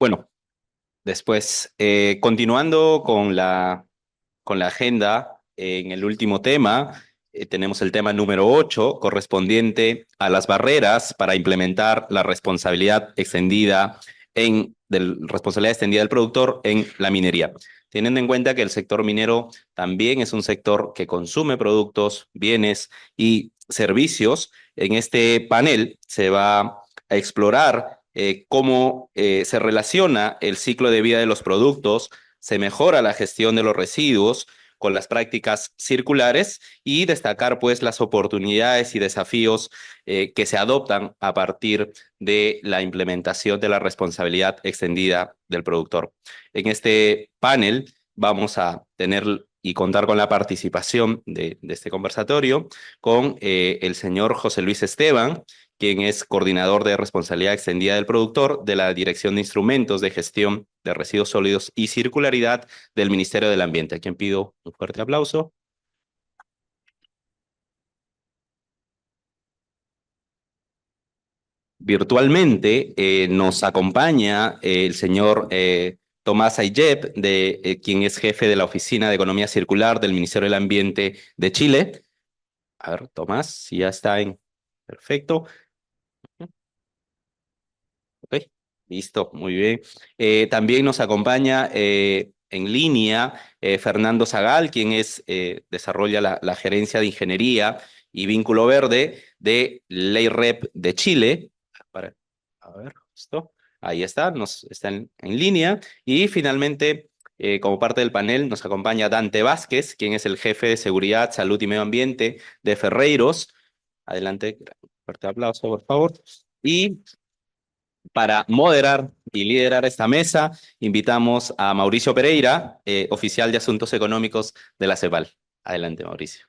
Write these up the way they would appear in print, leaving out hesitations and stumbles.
Bueno, después, continuando con la agenda, en el último tema, tenemos el tema número 8, correspondiente a las barreras para implementar la responsabilidad extendida del productor en la minería. Teniendo en cuenta que el sector minero también es un sector que consume productos, bienes y servicios, en este panel se va a explorar cómo se relaciona el ciclo de vida de los productos, se mejora la gestión de los residuos con las prácticas circulares y destacar pues las oportunidades y desafíos que se adoptan a partir de la implementación de la responsabilidad extendida del productor. En este panel vamos a tener y contar con la participación de este conversatorio con el señor José Luis Esteban, quien es coordinador de responsabilidad extendida del productor de la Dirección de Instrumentos de Gestión de Residuos Sólidos y Circularidad del Ministerio del Ambiente, a quien pido un fuerte aplauso. Virtualmente nos acompaña el señor Tomás Ayep, quien es jefe de la Oficina de Economía Circular del Ministerio del Ambiente de Chile. A ver, Tomás, si ya está en... Perfecto. Ok, listo, muy bien. También nos acompaña en línea Fernando Zagal, quien desarrolla la gerencia de ingeniería y vínculo verde de Ley Rep de Chile. Para, a ver, esto. Ahí está, está en línea. Y finalmente, como parte del panel, nos acompaña Dante Vázquez, quien es el jefe de Seguridad, Salud y Medio Ambiente de Ferreiros. Adelante, fuerte aplauso, por favor. Y para moderar y liderar esta mesa, invitamos a Mauricio Pereira, oficial de Asuntos Económicos de la CEPAL. Adelante, Mauricio.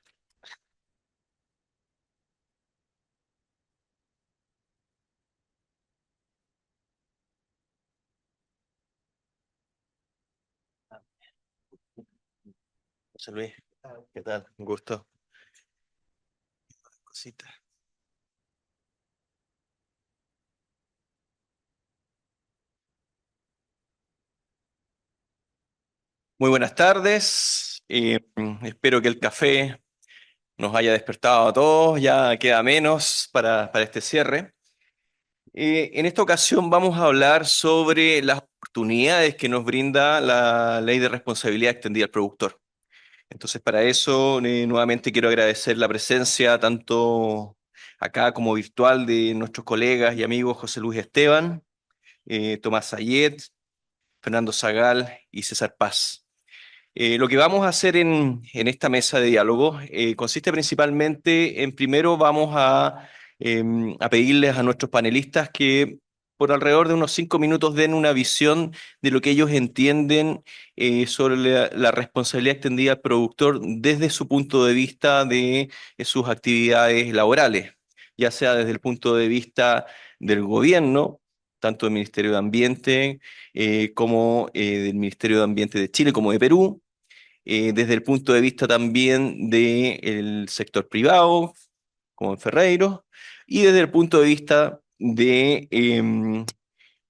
José Luis, ¿qué tal? Un gusto. Cosita. Muy buenas tardes. Espero que el café nos haya despertado a todos. Ya queda menos para este cierre. En esta ocasión vamos a hablar sobre las oportunidades que nos brinda la Ley de Responsabilidad Extendida al Productor. Entonces, para eso, nuevamente quiero agradecer la presencia tanto acá como virtual de nuestros colegas y amigos José Luis Esteban, Tomás Sayet, Fernando Zagal y César Paz. Lo que vamos a hacer en esta mesa de diálogo consiste principalmente en, primero vamos a pedirles a nuestros panelistas que por alrededor de unos 5 minutos den una visión de lo que ellos entienden sobre la responsabilidad extendida al productor desde su punto de vista de sus actividades laborales, ya sea desde el punto de vista del gobierno, tanto del Ministerio de Ambiente como del Ministerio de Ambiente de Chile como de Perú, desde el punto de vista también del sector privado, como en Ferreiros, y desde el punto de vista de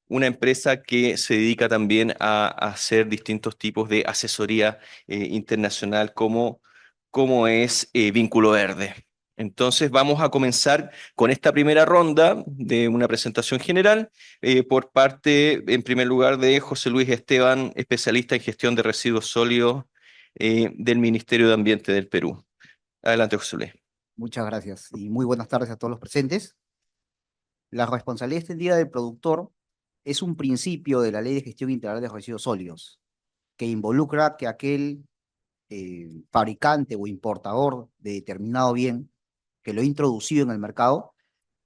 una empresa que se dedica también a hacer distintos tipos de asesoría internacional, como es Vínculo Verde. Entonces vamos a comenzar con esta primera ronda de una presentación general por parte, en primer lugar, de José Luis Esteban, especialista en gestión de residuos sólidos del Ministerio de Ambiente del Perú. Adelante, José Luis. Muchas gracias y muy buenas tardes a todos los presentes. La responsabilidad extendida del productor es un principio de la Ley de Gestión Integral de Residuos Sólidos que involucra que aquel fabricante o importador de determinado bien que lo ha introducido en el mercado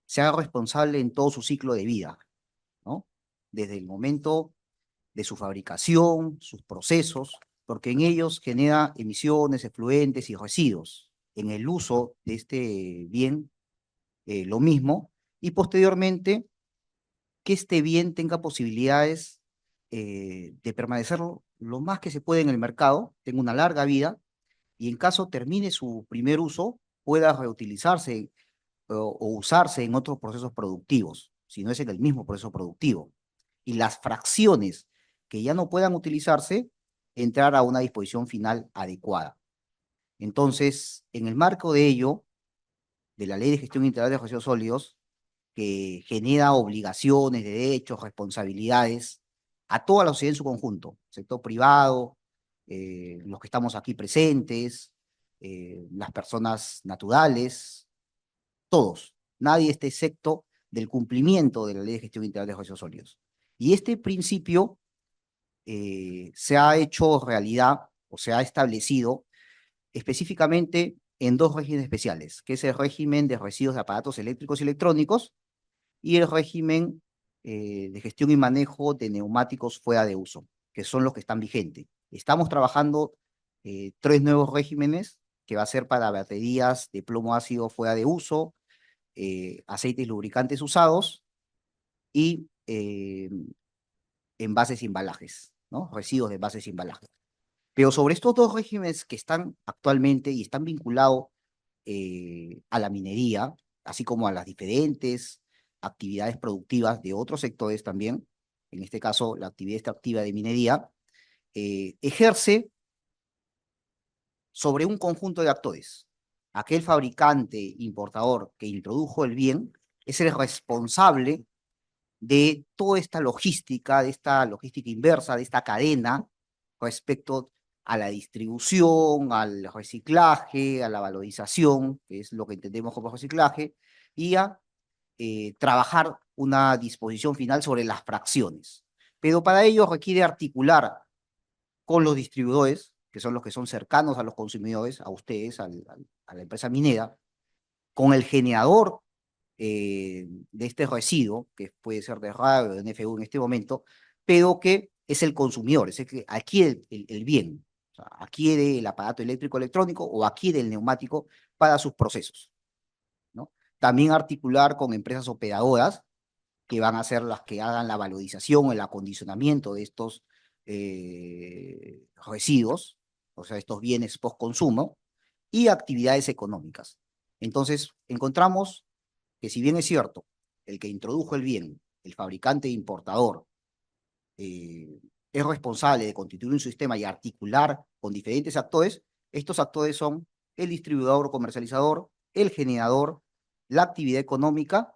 se haga responsable en todo su ciclo de vida, ¿no? Desde el momento de su fabricación, sus procesos, porque en ellos genera emisiones, efluentes y residuos. En el uso de este bien, lo mismo, y posteriormente que este bien tenga posibilidades de permanecer lo más que se puede en el mercado, tenga una larga vida, y en caso termine su primer uso, pueda reutilizarse o usarse en otros procesos productivos, si no es en el mismo proceso productivo. y las fracciones que ya no puedan utilizarse, entrar a una disposición final adecuada. Entonces, en el marco de ello, de la Ley de Gestión Integral de Residuos Sólidos, que genera obligaciones, derechos, responsabilidades a toda la sociedad en su conjunto, sector privado, los que estamos aquí presentes, las personas naturales, todos. Nadie está excepto del cumplimiento de la Ley de Gestión Integral de Residuos Sólidos. Y este principio se ha hecho realidad o se ha establecido específicamente en dos regímenes especiales, que es el régimen de residuos de aparatos eléctricos y electrónicos y el régimen de gestión y manejo de neumáticos fuera de uso, que son los que están vigentes. Estamos trabajando 3 nuevos regímenes, que va a ser para baterías de plomo ácido fuera de uso, aceites lubricantes usados y envases y embalajes, ¿no? Residuos de envases y embalajes. Pero sobre estos dos regímenes que están actualmente y están vinculados a la minería, así como a las diferentes actividades productivas de otros sectores también, en este caso la actividad extractiva de minería, ejerce sobre un conjunto de actores. Aquel fabricante, importador que introdujo el bien es el responsable de toda esta logística, inversa, de esta cadena respecto a la distribución, al reciclaje, a la valorización, que es lo que entendemos como reciclaje, y a trabajar una disposición final sobre las fracciones. Pero para ello requiere articular con los distribuidores, que son los que son cercanos a los consumidores, a ustedes, a la empresa minera, con el generador de este residuo, que puede ser de radio, de NFU en este momento, pero que es el consumidor, es el que adquiere el bien, o sea, adquiere el aparato eléctrico electrónico o adquiere el neumático para sus procesos, ¿no? También articular con empresas operadoras que van a ser las que hagan la valorización, el acondicionamiento de estos residuos, o sea, estos bienes post-consumo, y actividades económicas. Entonces, encontramos que si bien es cierto, el que introdujo el bien, el fabricante e importador, es responsable de constituir un sistema y articular con diferentes actores, estos actores son el distribuidor o comercializador, el generador, la actividad económica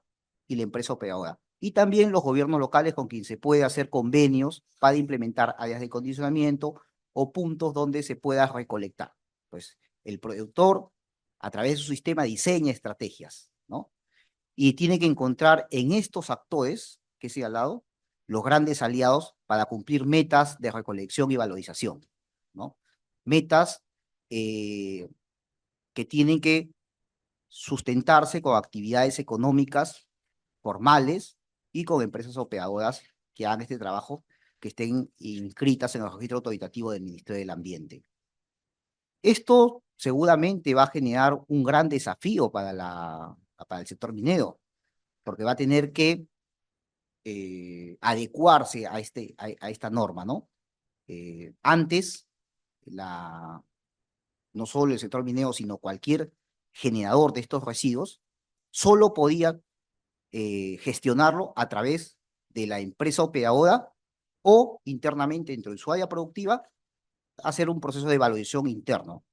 y la empresa operadora. Y también los gobiernos locales con quien se puede hacer convenios para implementar áreas de condicionamiento o puntos donde se pueda recolectar. Pues el productor, a través de su sistema, diseña estrategias, ¿no? Y tiene que encontrar en estos actores que se ha hablado los grandes aliados para cumplir metas de recolección y valorización, ¿no? Metas que tienen que sustentarse con actividades económicas formales y con empresas operadoras que hagan este trabajo, que estén inscritas en el registro autoritativo del Ministerio del Ambiente. Esto seguramente va a generar un gran desafío para el sector minero, porque va a tener que adecuarse a esta norma, ¿no? Antes, no solo el sector minero, sino cualquier generador de estos residuos, solo podía gestionarlo a través de la empresa operadora o internamente dentro de su área productiva, hacer un proceso de valorización interno.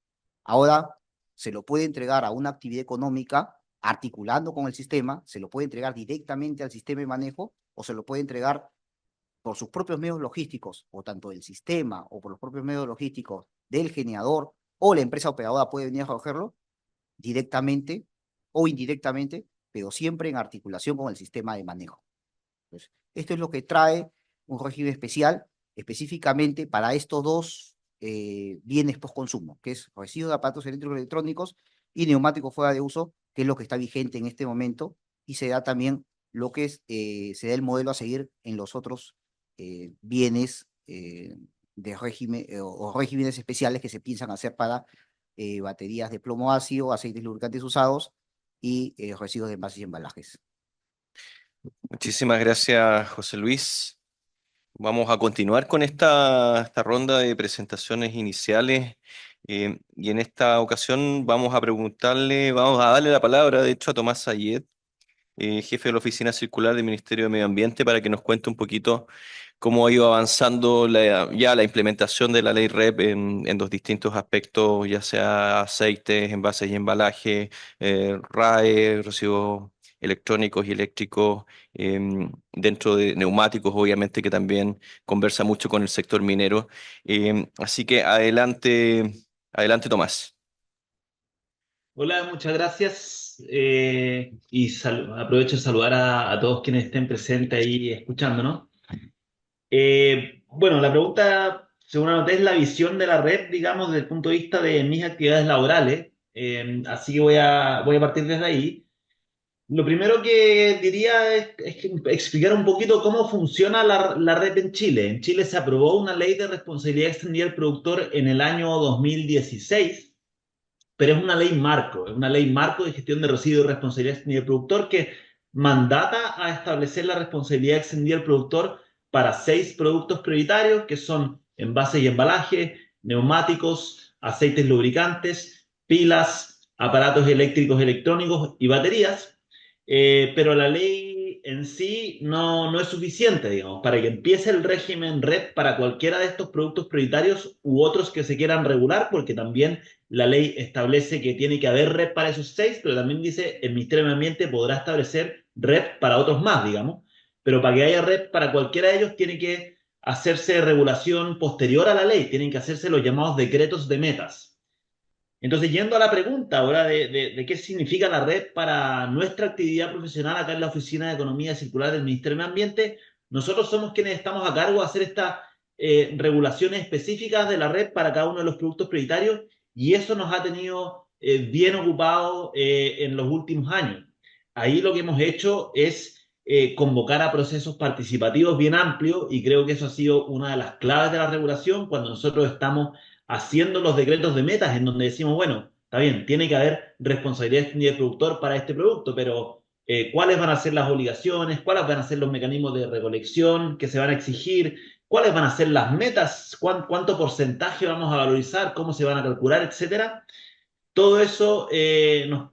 Ahora se lo puede entregar a una actividad económica articulando con el sistema, se lo puede entregar directamente al sistema de manejo o se lo puede entregar por sus propios medios logísticos, o tanto del sistema o por los propios medios logísticos del generador o la empresa operadora puede venir a recogerlo directamente o indirectamente, pero siempre en articulación con el sistema de manejo. Entonces, esto es lo que trae un régimen especial específicamente para estos dos bienes post-consumo, que es residuos de aparatos eléctricos y electrónicos y neumáticos fuera de uso, que es lo que está vigente en este momento, y se da también lo que es, se da el modelo a seguir en los otros bienes de régimen o regímenes especiales que se piensan hacer para baterías de plomo ácido, aceites lubricantes usados y residuos de envases y embalajes. Muchísimas gracias, José Luis. Vamos a continuar con esta ronda de presentaciones iniciales y en esta ocasión vamos a darle la palabra, de hecho, a Tomás Sayed. jefe de la Oficina Circular del Ministerio de Medio Ambiente, para que nos cuente un poquito cómo ha ido avanzando ya la implementación de la ley REP en los distintos aspectos, ya sea aceites, envases y embalaje, RAE, residuos electrónicos y eléctricos, dentro de neumáticos, obviamente, que también conversa mucho con el sector minero. Así que adelante, adelante, Tomás. Hola, muchas gracias. Y aprovecho de saludar a todos quienes estén presentes ahí escuchándonos. Bueno, la pregunta, según anoté, es la visión de la red, digamos, desde el punto de vista de mis actividades laborales. Así que voy a partir desde ahí. Lo primero que diría es explicar un poquito cómo funciona la red en Chile. En Chile se aprobó una ley de responsabilidad extendida del productor en el año 2016, pero es una ley marco de gestión de residuos y responsabilidad extendida del productor que mandata a establecer la responsabilidad extendida del productor para 6 productos prioritarios que son envases y embalaje, neumáticos, aceites lubricantes, pilas, aparatos eléctricos electrónicos y baterías. Pero la ley en sí no es suficiente, digamos, para que empiece el régimen REP para cualquiera de estos productos prioritarios u otros que se quieran regular, porque también la ley establece que tiene que haber REP para esos 6, pero también dice el Ministerio de Medio Ambiente podrá establecer REP para otros más, digamos. Pero para que haya REP para cualquiera de ellos tiene que hacerse regulación posterior a la ley, tienen que hacerse los llamados decretos de metas. Entonces, yendo a la pregunta ahora de qué significa la red para nuestra actividad profesional acá en la Oficina de Economía Circular del Ministerio de Medio Ambiente, nosotros somos quienes estamos a cargo de hacer estas regulaciones específicas de la red para cada uno de los productos prioritarios y eso nos ha tenido bien ocupados en los últimos años. Ahí lo que hemos hecho es convocar a procesos participativos bien amplios y creo que eso ha sido una de las claves de la regulación cuando nosotros estamos haciendo los decretos de metas en donde decimos, bueno, está bien, tiene que haber responsabilidad extendida del productor para este producto, pero ¿cuáles van a ser las obligaciones? ¿Cuáles van a ser los mecanismos de recolección que se van a exigir? ¿Cuáles van a ser las metas? ¿Cuánto porcentaje vamos a valorizar? ¿Cómo se van a calcular? Etcétera. Todo eso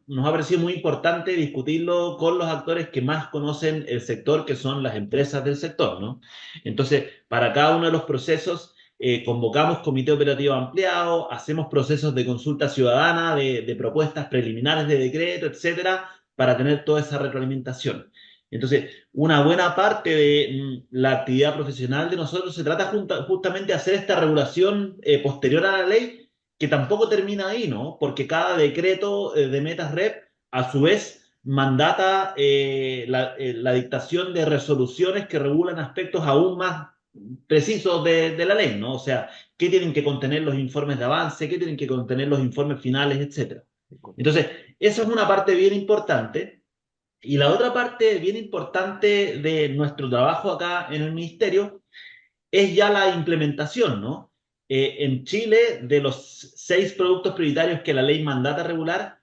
nos ha parecido muy importante discutirlo con los actores que más conocen el sector, que son las empresas del sector, ¿no? Entonces, para cada uno de los procesos, convocamos comité operativo ampliado, hacemos procesos de consulta ciudadana, de propuestas preliminares de decreto, etcétera, para tener toda esa retroalimentación. Entonces, una buena parte de la actividad profesional de nosotros se trata justamente de hacer esta regulación posterior a la ley que tampoco termina ahí, ¿no? Porque cada decreto de metas REP, a su vez, mandata la dictación de resoluciones que regulan aspectos aún más precisos de la ley, ¿no? O sea, qué tienen que contener los informes de avance, qué tienen que contener los informes finales, etcétera. Entonces, eso es una parte bien importante. Y la otra parte bien importante de nuestro trabajo acá en el ministerio es ya la implementación, ¿no? En Chile, de los 6 productos prioritarios que la ley mandata regular,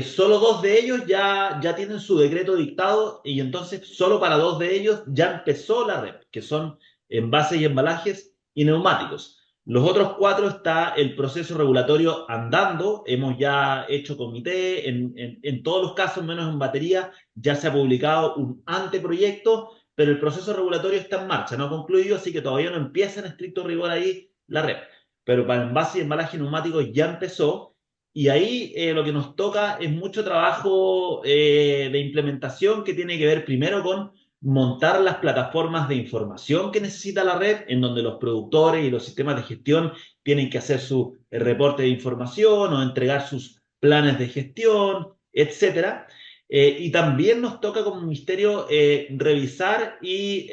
solo 2 de ellos ya tienen su decreto dictado y entonces solo para 2 de ellos ya empezó la red, que son envases y embalajes y neumáticos. Los otros 4 está el proceso regulatorio andando, hemos ya hecho comité, en todos los casos, menos en batería, ya se ha publicado un anteproyecto, pero el proceso regulatorio está en marcha, no ha concluido, así que todavía no empieza en estricto rigor ahí la red. Pero para envases y embalaje neumáticos ya empezó, y ahí lo que nos toca es mucho trabajo de implementación que tiene que ver primero con montar las plataformas de información que necesita la red, en donde los productores y los sistemas de gestión tienen que hacer su reporte de información o entregar sus planes de gestión, etcétera. Y también nos toca como ministerio revisar y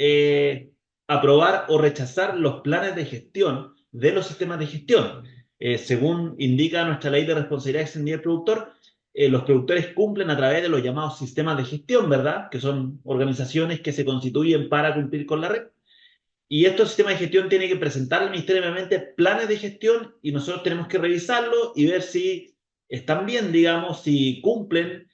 aprobar o rechazar los planes de gestión de los sistemas de gestión. Según indica nuestra ley de responsabilidad extendida del productor, los productores cumplen a través de los llamados sistemas de gestión, ¿verdad? Que son organizaciones que se constituyen para cumplir con la red. Y estos sistemas de gestión tienen que presentar al Ministerio de Medio Ambiente planes de gestión y nosotros tenemos que revisarlo y ver si están bien, digamos, si cumplen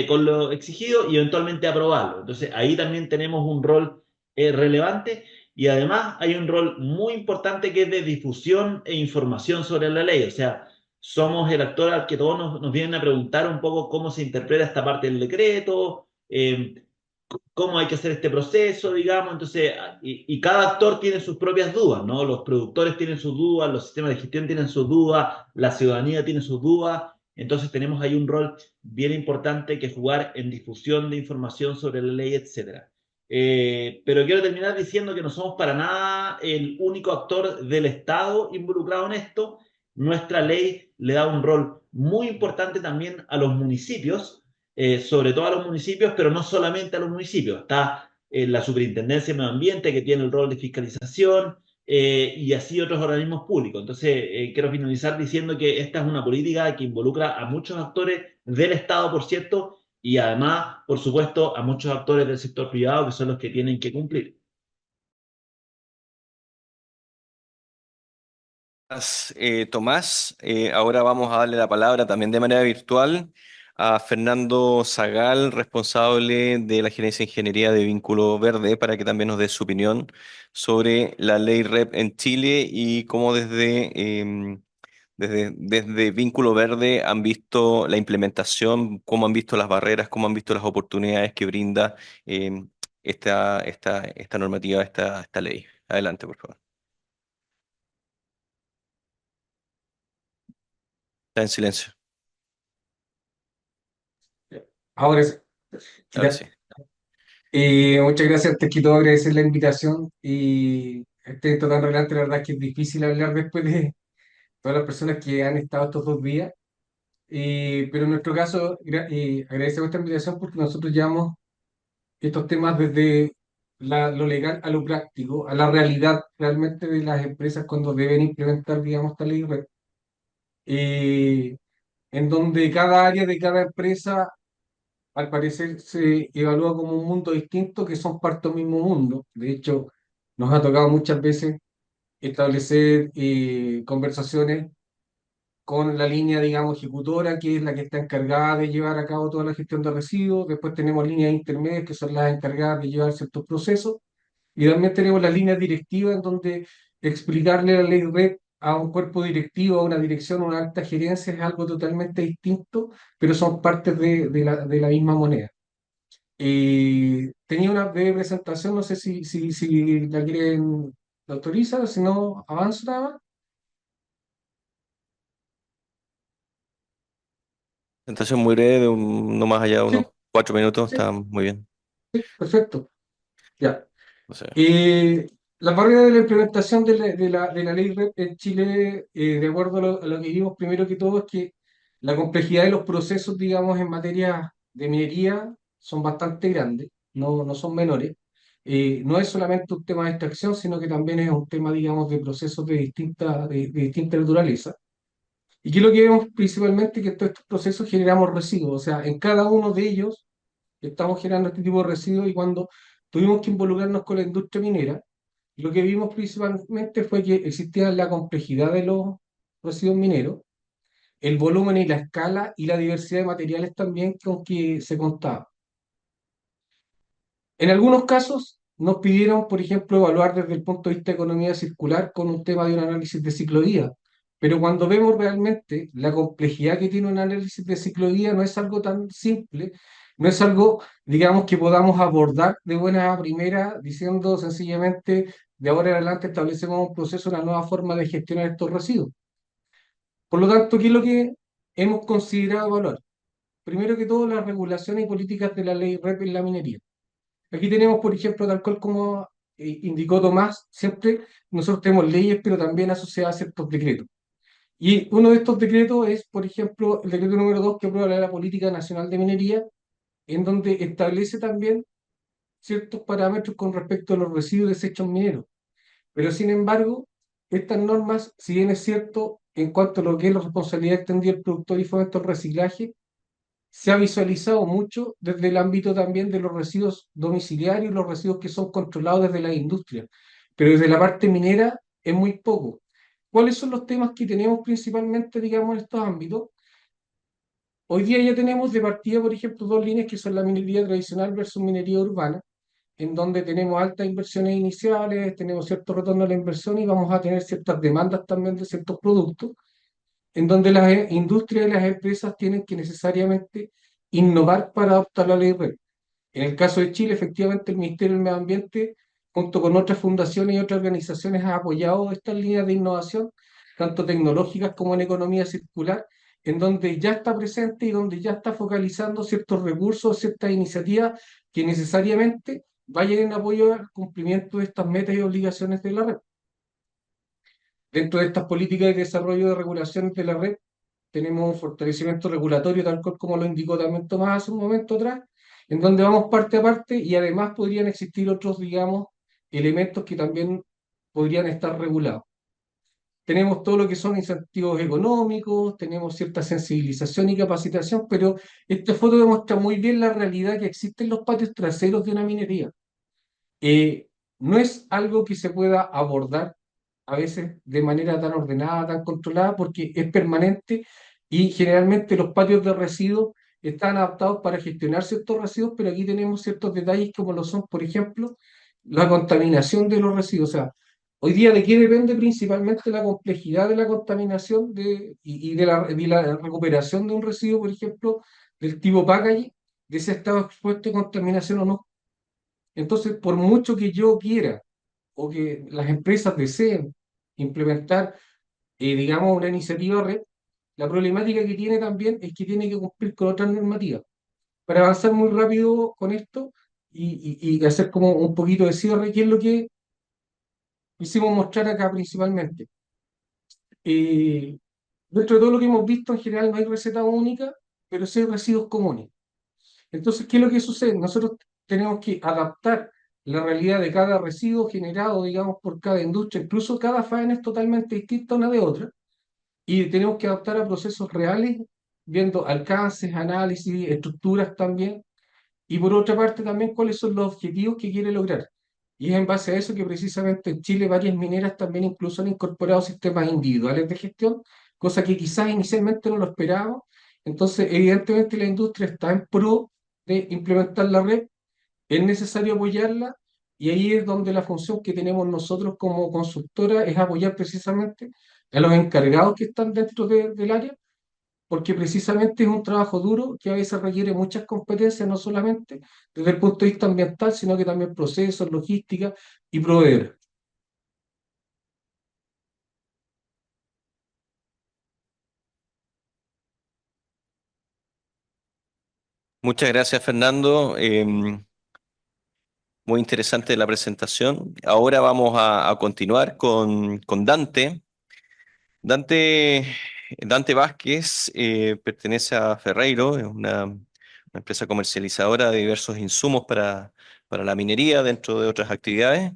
con lo exigido y eventualmente aprobarlo. Entonces ahí también tenemos un rol relevante y además hay un rol muy importante que es de difusión e información sobre la ley. O sea, somos el actor al que todos nos vienen a preguntar un poco cómo se interpreta esta parte del decreto, cómo hay que hacer este proceso, digamos. Entonces, y cada actor tiene sus propias dudas, ¿no? Los productores tienen sus dudas, los sistemas de gestión tienen sus dudas, la ciudadanía tiene sus dudas. Entonces tenemos ahí un rol bien importante que jugar en difusión de información sobre la ley, etcétera. Pero quiero terminar diciendo que no somos para nada el único actor del Estado involucrado en esto. Nuestra ley le da un rol muy importante también a los municipios, sobre todo a los municipios, pero no solamente a los municipios. Está la Superintendencia de Medio Ambiente, que tiene el rol de fiscalización, y así otros organismos públicos. Entonces, quiero finalizar diciendo que esta es una política que involucra a muchos actores del Estado, por cierto, y además, por supuesto, a muchos actores del sector privado que son los que tienen que cumplir. Gracias, Tomás. Ahora vamos a darle la palabra también de manera virtual a Fernando Zagal, responsable de la Gerencia de Ingeniería de Vínculo Verde, para que también nos dé su opinión sobre la ley REP en Chile y cómo desde Vínculo Verde han visto la implementación, cómo han visto las barreras, cómo han visto las oportunidades que brinda em, esta normativa, esta ley. Adelante, por favor. Está en silencio. Ahora sí. Ahora Ya. sí. Muchas gracias, te quiero agradecer la invitación y este evento tan relevante, la verdad es que es difícil hablar después de todas las personas que han estado estos 2 días. Pero en nuestro caso agradecemos esta invitación porque nosotros llevamos estos temas desde lo legal a lo práctico, a la realidad realmente de las empresas cuando deben implementar, digamos, esta ley red, eh, en donde cada área de cada empresa al parecer se evalúa como un mundo distinto, que son parte del mismo mundo. De hecho, nos ha tocado muchas veces establecer conversaciones con la línea, digamos, ejecutora, que es la que está encargada de llevar a cabo toda la gestión de residuos. Después tenemos líneas intermedias, que son las encargadas de llevar ciertos procesos. Y también tenemos las líneas directivas, en donde explicarle la ley RED a un cuerpo directivo, a una dirección, a una alta gerencia, es algo totalmente distinto, pero son partes de la misma moneda. Tenía una breve presentación, no sé si la quieren, la autoriza, si no, avanzo nada más. Presentación muy breve, no más allá de Sí, unos 4 minutos, sí, está muy bien. perfecto. Ya. O sea, La barrera de la implementación de la ley REP en Chile, de acuerdo a lo que vimos primero que todo, es que la complejidad de los procesos, digamos, en materia de minería son bastante grandes, no son menores. No es solamente un tema de extracción, sino que también es un tema, digamos, de procesos de distinta naturaleza. ¿Y qué es lo que vemos principalmente? Que en todos estos procesos generamos residuos, o sea, en cada uno de ellos estamos generando este tipo de residuos, y cuando tuvimos que involucrarnos con la industria minera, lo que vimos principalmente fue que existía la complejidad de los residuos mineros, el volumen y la escala y la diversidad de materiales también con que se contaba. En algunos casos nos pidieron, por ejemplo, evaluar desde el punto de vista de economía circular con un tema de un análisis de ciclo de vida. Pero cuando vemos realmente la complejidad que tiene un análisis de ciclo de vida, no es algo tan simple, no es algo, digamos, que podamos abordar de buena primera diciendo sencillamente, de ahora en adelante establecemos un proceso, una nueva forma de gestionar estos residuos. Por lo tanto, ¿qué es lo que hemos considerado evaluar? Primero que todo, las regulaciones y políticas de la ley REP en la minería. Aquí tenemos, por ejemplo, tal cual como indicó Tomás, siempre nosotros tenemos leyes, pero también asociadas a ciertos decretos. Y uno de estos decretos es, por ejemplo, el decreto número 2 que aprueba la Política Nacional de Minería, en donde establece también ciertos parámetros con respecto a los residuos y desechos mineros. Pero, sin embargo, estas normas, si bien es cierto, en cuanto a lo que es la responsabilidad extendida del productor y fomento al reciclaje, se ha visualizado mucho desde el ámbito también de los residuos domiciliarios, los residuos que son controlados desde la industria, pero desde la parte minera es muy poco. ¿Cuáles son los temas que tenemos principalmente, digamos, en estos ámbitos? Hoy día ya tenemos de partida, por ejemplo, dos líneas que son la minería tradicional versus minería urbana, en donde tenemos altas inversiones iniciales, tenemos cierto retorno a la inversión y vamos a tener ciertas demandas también de ciertos productos, en donde las industrias y las empresas tienen que necesariamente innovar para adoptar la ley REP. En el caso de Chile, efectivamente, el Ministerio del Medio Ambiente, junto con otras fundaciones y otras organizaciones, ha apoyado estas líneas de innovación, tanto tecnológicas como en economía circular, en donde ya está presente y donde ya está focalizando ciertos recursos, ciertas iniciativas que necesariamente vayan en apoyo al cumplimiento de estas metas y obligaciones de la red. Dentro de estas políticas de desarrollo de regulaciones de la red, tenemos un fortalecimiento regulatorio, tal cual como lo indicó también Tomás hace un momento atrás, en donde vamos parte a parte y además podrían existir otros, digamos, elementos que también podrían estar regulados. Tenemos todo lo que son incentivos económicos, tenemos cierta sensibilización y capacitación, pero esta foto demuestra muy bien la realidad que existe en los patios traseros de una minería. Eh, no es algo que se pueda abordar a veces de manera tan ordenada, tan controlada, porque es permanente y generalmente los patios de residuos están adaptados para gestionar ciertos residuos, pero aquí tenemos ciertos detalles como lo son, por ejemplo, la contaminación de los residuos. O sea, hoy día de qué depende principalmente la complejidad de la contaminación y de la recuperación de un residuo, por ejemplo, del tipo packaging, de si ha estado expuesto a contaminación o no. Entonces, por mucho que yo quiera o que las empresas deseen implementar, digamos, una iniciativa red, la problemática que tiene también es que tiene que cumplir con otras normativas. Para avanzar muy rápido con esto y hacer como un poquito de cierre, ¿qué es lo que quisimos mostrar acá principalmente? Eh, Dentro de todo lo que hemos visto, en general no hay receta única, pero sí hay residuos comunes. Entonces, ¿qué es lo que sucede? Nosotros tenemos que adaptar la realidad de cada residuo generado, digamos, por cada industria, incluso cada faena es totalmente distinta una de otra, y tenemos que adaptar a procesos reales, viendo alcances, análisis, estructuras también, y por otra parte también cuáles son los objetivos que quiere lograr. Y es en base a eso que precisamente en Chile varias mineras también incluso han incorporado sistemas individuales de gestión, cosa que quizás inicialmente no lo esperábamos. Entonces, evidentemente la industria está en pro de implementar la red, es necesario apoyarla y ahí es donde la función que tenemos nosotros como consultora es apoyar precisamente a los encargados que están dentro del área, porque precisamente es un trabajo duro que a veces requiere muchas competencias, no solamente desde el punto de vista ambiental, sino que también procesos, logística y proveedores. Muchas gracias, Fernando. Muy interesante la presentación. Ahora vamos a continuar con Dante. Dante, Dante Vázquez pertenece a Ferreiro, es una empresa comercializadora de diversos insumos para la minería, dentro de otras actividades.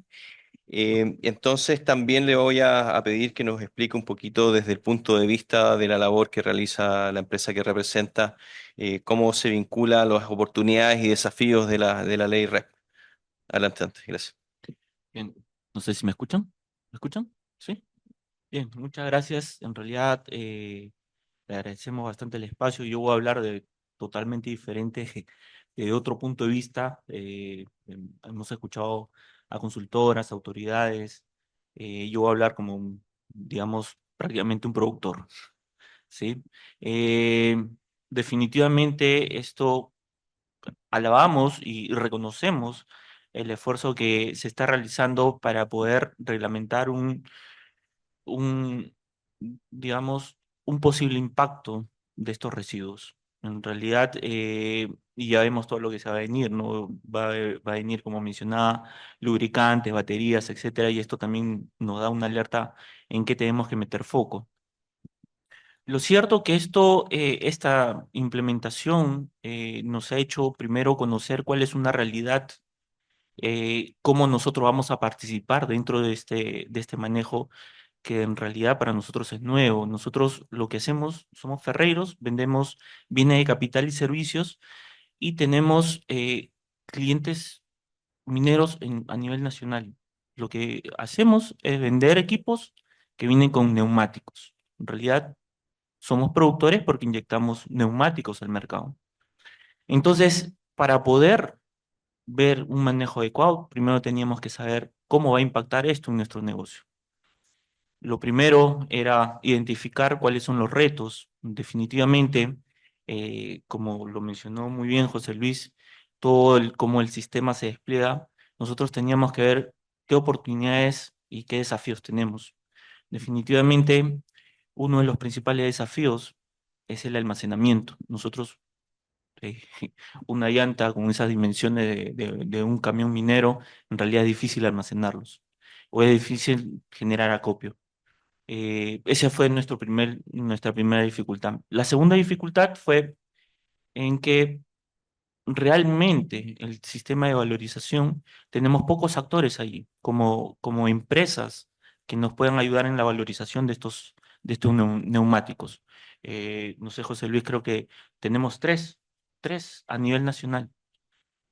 Entonces también le voy a pedir que nos explique un poquito desde el punto de vista de la labor que realiza la empresa que representa, cómo se vincula a las oportunidades y desafíos de la ley REP. Adelante, Dante, gracias. Bien, no sé si me escuchan. ¿Me escuchan? Sí. Bien, muchas gracias. En realidad, le agradecemos bastante el espacio. Yo voy a hablar de totalmente diferente, de otro punto de vista. Hemos escuchado a consultoras, autoridades. Yo voy a hablar como, digamos, prácticamente un productor, ¿sí? Eh, Definitivamente esto alabamos y reconocemos el esfuerzo que se está realizando para poder reglamentar un, digamos, un posible impacto de estos residuos. En realidad, y ya vemos todo lo que se va a venir, ¿no? Va a venir, como mencionaba, lubricantes, baterías, etcétera, y esto también nos da una alerta en qué tenemos que meter foco. Lo cierto que esta implementación nos ha hecho primero conocer cuál es una realidad, cómo nosotros vamos a participar dentro de este manejo que en realidad para nosotros es nuevo. Nosotros lo que hacemos, somos ferreiros, vendemos bienes de capital y servicios y tenemos clientes mineros a nivel nacional. Lo que hacemos es vender equipos que vienen con neumáticos. En realidad somos productores porque inyectamos neumáticos al mercado. Entonces, para poder ver un manejo adecuado, primero teníamos que saber cómo va a impactar esto en nuestro negocio. Lo primero era identificar cuáles son los retos. Definitivamente, como lo mencionó muy bien José Luis, cómo el sistema se despliega, nosotros teníamos que ver qué oportunidades y qué desafíos tenemos. Definitivamente, uno de los principales desafíos es el almacenamiento. Nosotros, eh, una llanta con esas dimensiones de un camión minero, en realidad es difícil almacenarlos o es difícil generar acopio. Esa fue nuestra primera dificultad. La segunda dificultad fue en que realmente el sistema de valorización, tenemos pocos actores allí, como empresas que nos puedan ayudar en la valorización de estos neumáticos. No sé, José Luis, creo que tenemos tres a nivel nacional,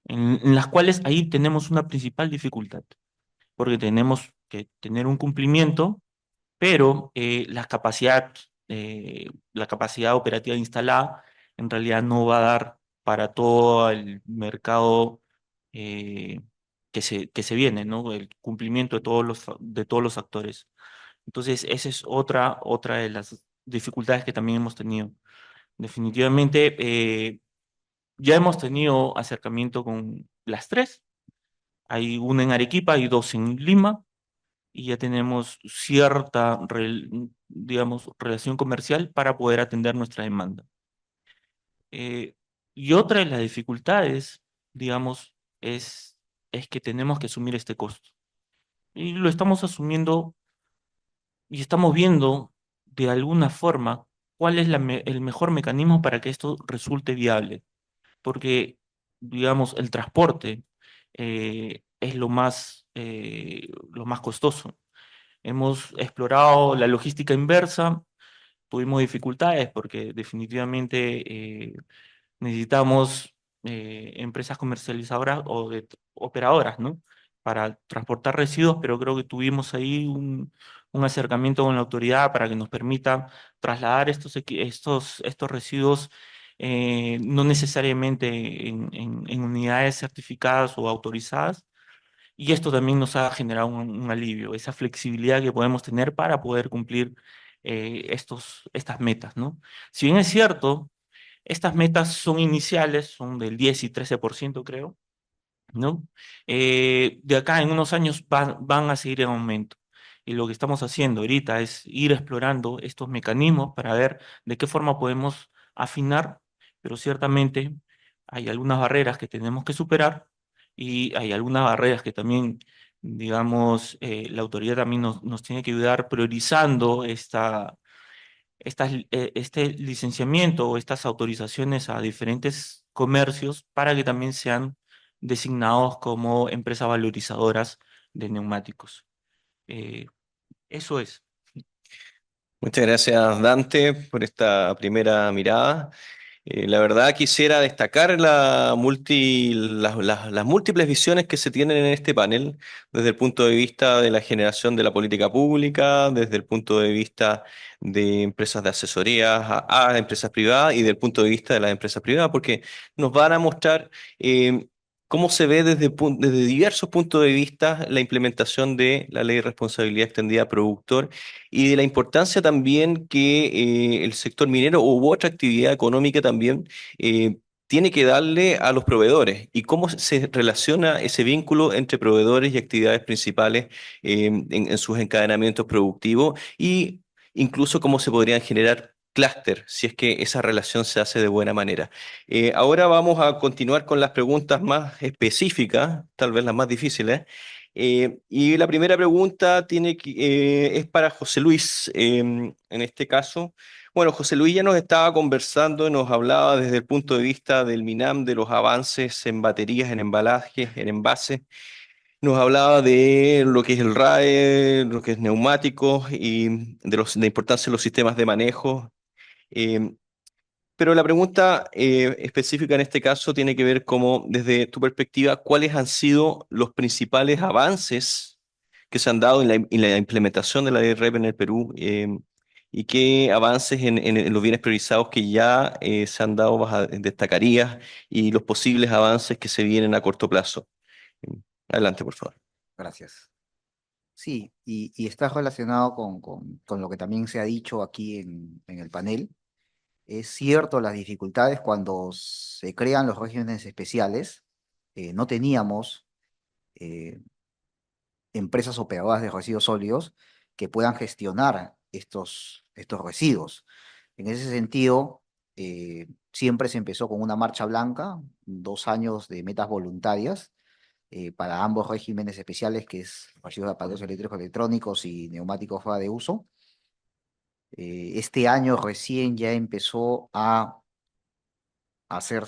en las cuales ahí tenemos una principal dificultad, porque tenemos que tener un cumplimiento, pero la capacidad operativa instalada en realidad no va a dar para todo el mercado eh, que se viene, ¿no? El cumplimiento de todos los actores. Entonces, esa es otra de las dificultades que también hemos tenido. Definitivamente, ya hemos tenido acercamiento con las tres. Hay una en Arequipa y dos en Lima y ya tenemos cierta, digamos, relación comercial para poder atender nuestra demanda. Eh, y otra de las dificultades, digamos, es que tenemos que asumir este costo. Y lo estamos asumiendo y estamos viendo de alguna forma cuál es el mejor mecanismo para que esto resulte viable. Porque, digamos, el transporte es lo más costoso. Hemos explorado la logística inversa, tuvimos dificultades porque definitivamente necesitamos empresas comercializadoras o operadoras, ¿no? Para transportar residuos, pero creo que tuvimos ahí un acercamiento con la autoridad para que nos permita trasladar estos residuos, no necesariamente en unidades certificadas o autorizadas, y esto también nos ha generado un alivio, esa flexibilidad que podemos tener para poder cumplir estas metas, ¿no? Si bien es cierto, estas metas son iniciales, son del 10 y 13%, creo, ¿no? De acá en unos años van a seguir en aumento. Y lo que estamos haciendo ahorita es ir explorando estos mecanismos para ver de qué forma podemos afinar, pero ciertamente hay algunas barreras que tenemos que superar y hay algunas barreras que también, digamos, la autoridad también nos tiene que ayudar priorizando este licenciamiento o estas autorizaciones a diferentes comercios para que también sean designados como empresas valorizadoras de neumáticos. Eh, Eso es. Muchas gracias, Dante, por esta primera mirada. La verdad quisiera destacar las múltiples visiones que se tienen en este panel, desde el punto de vista de la generación de la política pública, desde el punto de vista de empresas de asesoría a empresas privadas y del punto de vista de las empresas privadas, porque nos van a mostrar cómo se ve desde diversos puntos de vista la implementación de la Ley de Responsabilidad Extendida Productor y de la importancia también que el sector minero u otra actividad económica también tiene que darle a los proveedores y cómo se relaciona ese vínculo entre proveedores y actividades principales en sus encadenamientos productivos y incluso cómo se podrían generar clúster si es que esa relación se hace de buena manera. Ahora vamos a continuar con las preguntas más específicas, tal vez las más difíciles. Y la primera pregunta es para José Luis, en este caso. Bueno, José Luis ya nos estaba conversando y nos hablaba desde el punto de vista del MINAM, de los avances en baterías, en embalajes, en envases. Nos hablaba de lo que es el RAE, lo que es neumáticos y de la importancia de los sistemas de manejo. Eh, pero la pregunta específica en este caso tiene que ver como, desde tu perspectiva, ¿cuáles han sido los principales avances que se han dado en la implementación de la ley REP en el Perú? ¿Y qué avances en los bienes priorizados que ya se han dado destacarías y los posibles avances que se vienen a corto plazo? Adelante, por favor. Gracias. Sí, y está relacionado con lo que también se ha dicho aquí en el panel. Es cierto las dificultades cuando se crean los regímenes especiales, no teníamos empresas operadoras de residuos sólidos que puedan gestionar estos residuos. En ese sentido, siempre se empezó con una marcha blanca, 2 años de metas voluntarias para ambos regímenes especiales, que es residuos de aparatos eléctricos electrónicos y neumáticos fuera de uso. Este año recién ya empezó a hacer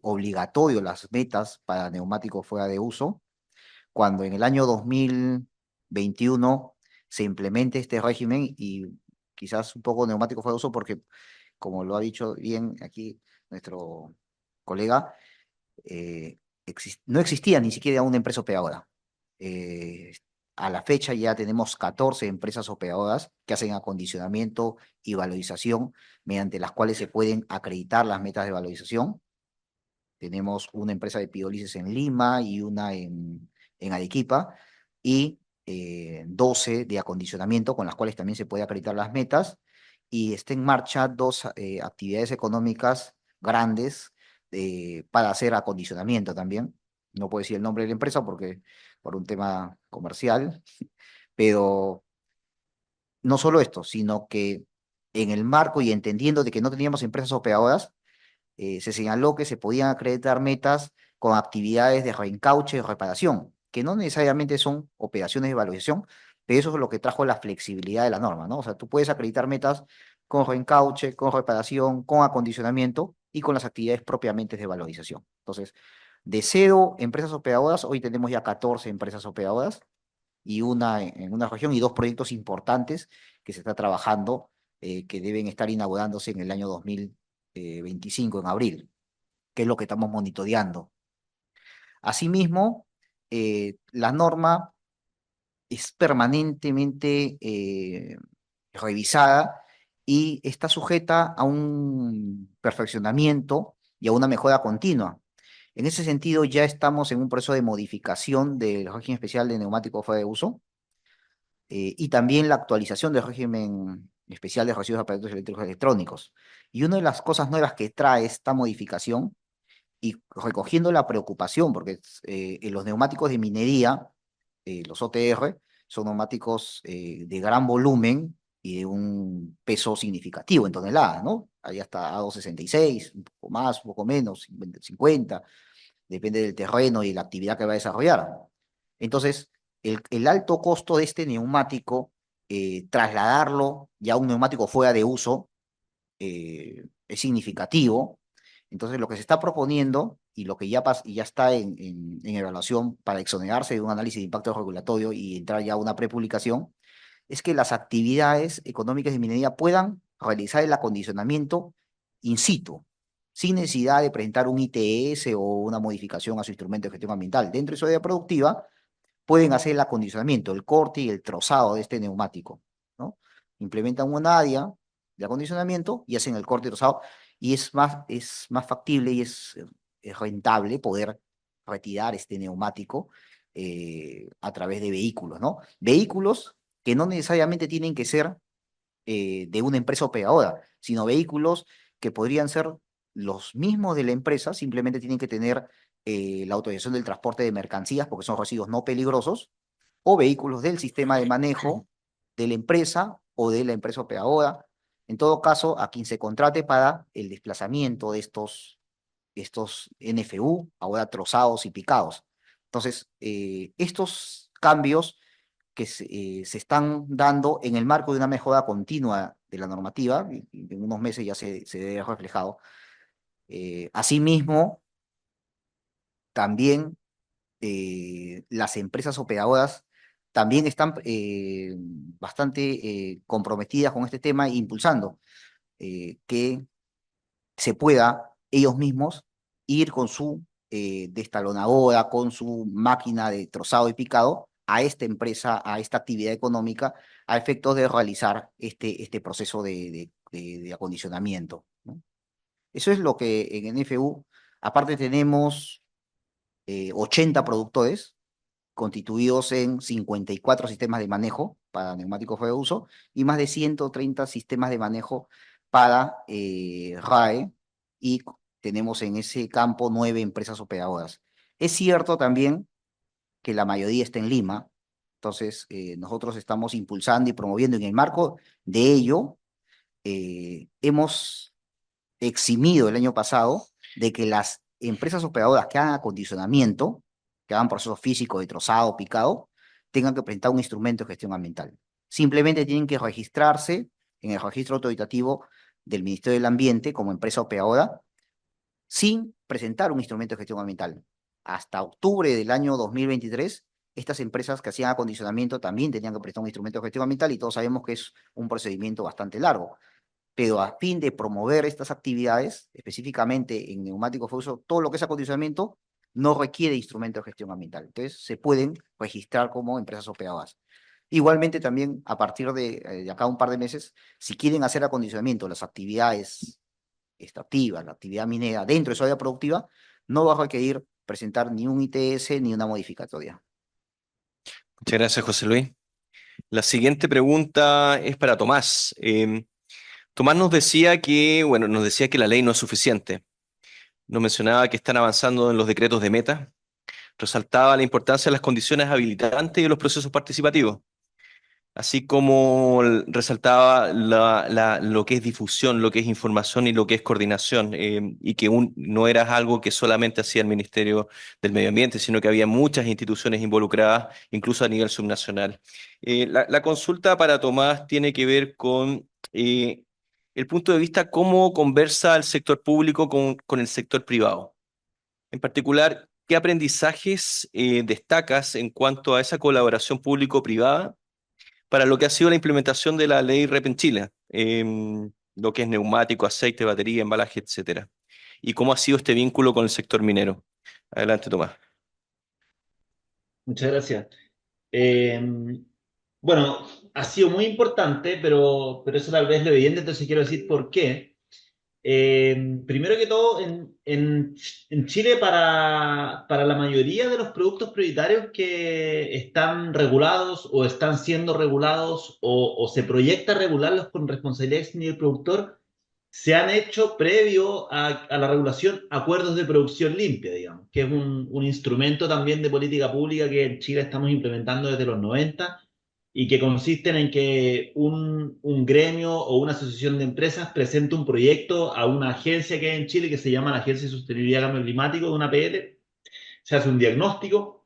obligatorio las metas para neumáticos fuera de uso, cuando en el año 2021 se implemente este régimen y quizás un poco neumáticos fuera de uso, porque como lo ha dicho bien aquí nuestro colega, no existía ni siquiera una empresa operadora. A la fecha ya tenemos 14 empresas operadoras que hacen acondicionamiento y valorización, mediante las cuales se pueden acreditar las metas de valorización. Tenemos una empresa de pirólisis en Lima y una en Arequipa, y 12 de acondicionamiento, con las cuales también se puede acreditar las metas, y está en marcha 2 actividades económicas grandes para hacer acondicionamiento también. No puedo decir el nombre de la empresa porque por un tema comercial, pero no solo esto, sino que en el marco y entendiendo de que no teníamos empresas operadoras, se señaló que se podían acreditar metas con actividades de reencauche y reparación, que no necesariamente son operaciones de valorización, pero eso es lo que trajo la flexibilidad de la norma, ¿no? O sea, tú puedes acreditar metas con reencauche, con reparación, con acondicionamiento y con las actividades propiamente de valorización. Entonces, de 0 empresas operadoras, hoy tenemos ya 14 empresas operadoras y una en una región y 2 proyectos importantes que se está trabajando, que deben estar inaugurándose en el año 2025, en abril, que es lo que estamos monitoreando. Asimismo, la norma es permanentemente revisada y está sujeta a un perfeccionamiento y a una mejora continua. En ese sentido, ya estamos en un proceso de modificación del régimen especial de neumáticos fuera de uso, y también la actualización del régimen especial de residuos de aparatos eléctricos electrónicos. Y una de las cosas nuevas que trae esta modificación, y recogiendo la preocupación, porque en los neumáticos de minería, los OTR, son neumáticos de gran volumen y de un peso significativo en toneladas, ¿no? Ahí hasta A266, un poco más, un poco menos, 50, depende del terreno y la actividad que va a desarrollar. Entonces, el alto costo de este neumático, trasladarlo ya a un neumático fuera de uso, es significativo. Entonces, lo que se está proponiendo y lo que ya está en evaluación para exonerarse de un análisis de impacto regulatorio y entrar ya a una prepublicación, es que las actividades económicas de minería puedan realizar el acondicionamiento in situ, sin necesidad de presentar un ITS o una modificación a su instrumento de gestión ambiental. Dentro de su área productiva, pueden hacer el acondicionamiento, el corte y el trozado de este neumático, ¿no? Implementan un área de acondicionamiento y hacen el corte y trozado, y es más factible y es rentable poder retirar este neumático a través de vehículos, ¿no? Vehículos que no necesariamente tienen que ser de una empresa operadora, sino vehículos que podrían ser los mismos de la empresa, simplemente tienen que tener la autorización del transporte de mercancías porque son residuos no peligrosos, o vehículos del sistema de manejo de la empresa o de la empresa operadora. En todo caso, a quien se contrate para el desplazamiento de estos NFU, ahora trozados y picados. Entonces, estos cambios que se están dando en el marco de una mejora continua de la normativa, y en unos meses ya se ve reflejado. Asimismo, también las empresas operadoras también están bastante comprometidas con este tema e impulsando que se pueda ellos mismos ir con su destalonadora, con su máquina de trozado y picado a esta empresa, a esta actividad económica, a efectos de realizar este proceso de acondicionamiento, ¿no? Eso es lo que en NFU, aparte tenemos 80 productores constituidos en 54 sistemas de manejo para neumáticos fuera de uso y más de 130 sistemas de manejo para RAE, y tenemos en ese campo 9 empresas operadoras. Es cierto también que la mayoría está en Lima, entonces nosotros estamos impulsando y promoviendo en el marco de ello, hemos eximido el año pasado de que las empresas operadoras que hagan acondicionamiento, que hagan procesos físicos de trozado, picado, tengan que presentar un instrumento de gestión ambiental. Simplemente tienen que registrarse en el registro autoritativo del Ministerio del Ambiente como empresa operadora sin presentar un instrumento de gestión ambiental. Hasta octubre del año 2023, estas empresas que hacían acondicionamiento también tenían que presentar un instrumento de gestión ambiental y todos sabemos que es un procedimiento bastante largo. Pero a fin de promover estas actividades, específicamente en neumáticos de uso, todo lo que es acondicionamiento no requiere instrumento de gestión ambiental. Entonces, se pueden registrar como empresas operadoras. Igualmente, también a partir de acá un par de meses, si quieren hacer acondicionamiento, las actividades extractivas, la actividad minera dentro de su área productiva, no va a requerir presentar ni un ITS ni una modificatoria. Muchas gracias, José Luis. La siguiente pregunta es para Tomás. Tomás nos decía que la ley no es suficiente. Nos mencionaba que están avanzando en los decretos de meta. Resaltaba la importancia de las condiciones habilitantes y de los procesos participativos, así como resaltaba lo que es difusión, lo que es información y lo que es coordinación, y que no era algo que solamente hacía el Ministerio del Medio Ambiente, sino que había muchas instituciones involucradas, incluso a nivel subnacional. La consulta para Tomás tiene que ver con el punto de vista cómo conversa el sector público con el sector privado. En particular, ¿qué aprendizajes destacas en cuanto a esa colaboración público-privada para lo que ha sido la implementación de la ley REP en Chile, lo que es neumático, aceite, batería, embalaje, etcétera? ¿Y cómo ha sido este vínculo con el sector minero? Adelante, Tomás. Muchas gracias. Eh, bueno, ha sido muy importante, pero eso tal vez es lo evidente, entonces quiero decir por qué. Primero que todo, en Chile, para la mayoría de los productos prioritarios que están regulados o están siendo regulados o se proyecta regularlos con responsabilidad extendida del productor, se han hecho previo a la regulación acuerdos de producción limpia, digamos, que es un instrumento también de política pública que en Chile estamos implementando desde los 90 y que consisten en que un gremio o una asociación de empresas presente un proyecto a una agencia que hay en Chile que se llama la Agencia de Sostenibilidad y Cambio Climático, de una APL, se hace un diagnóstico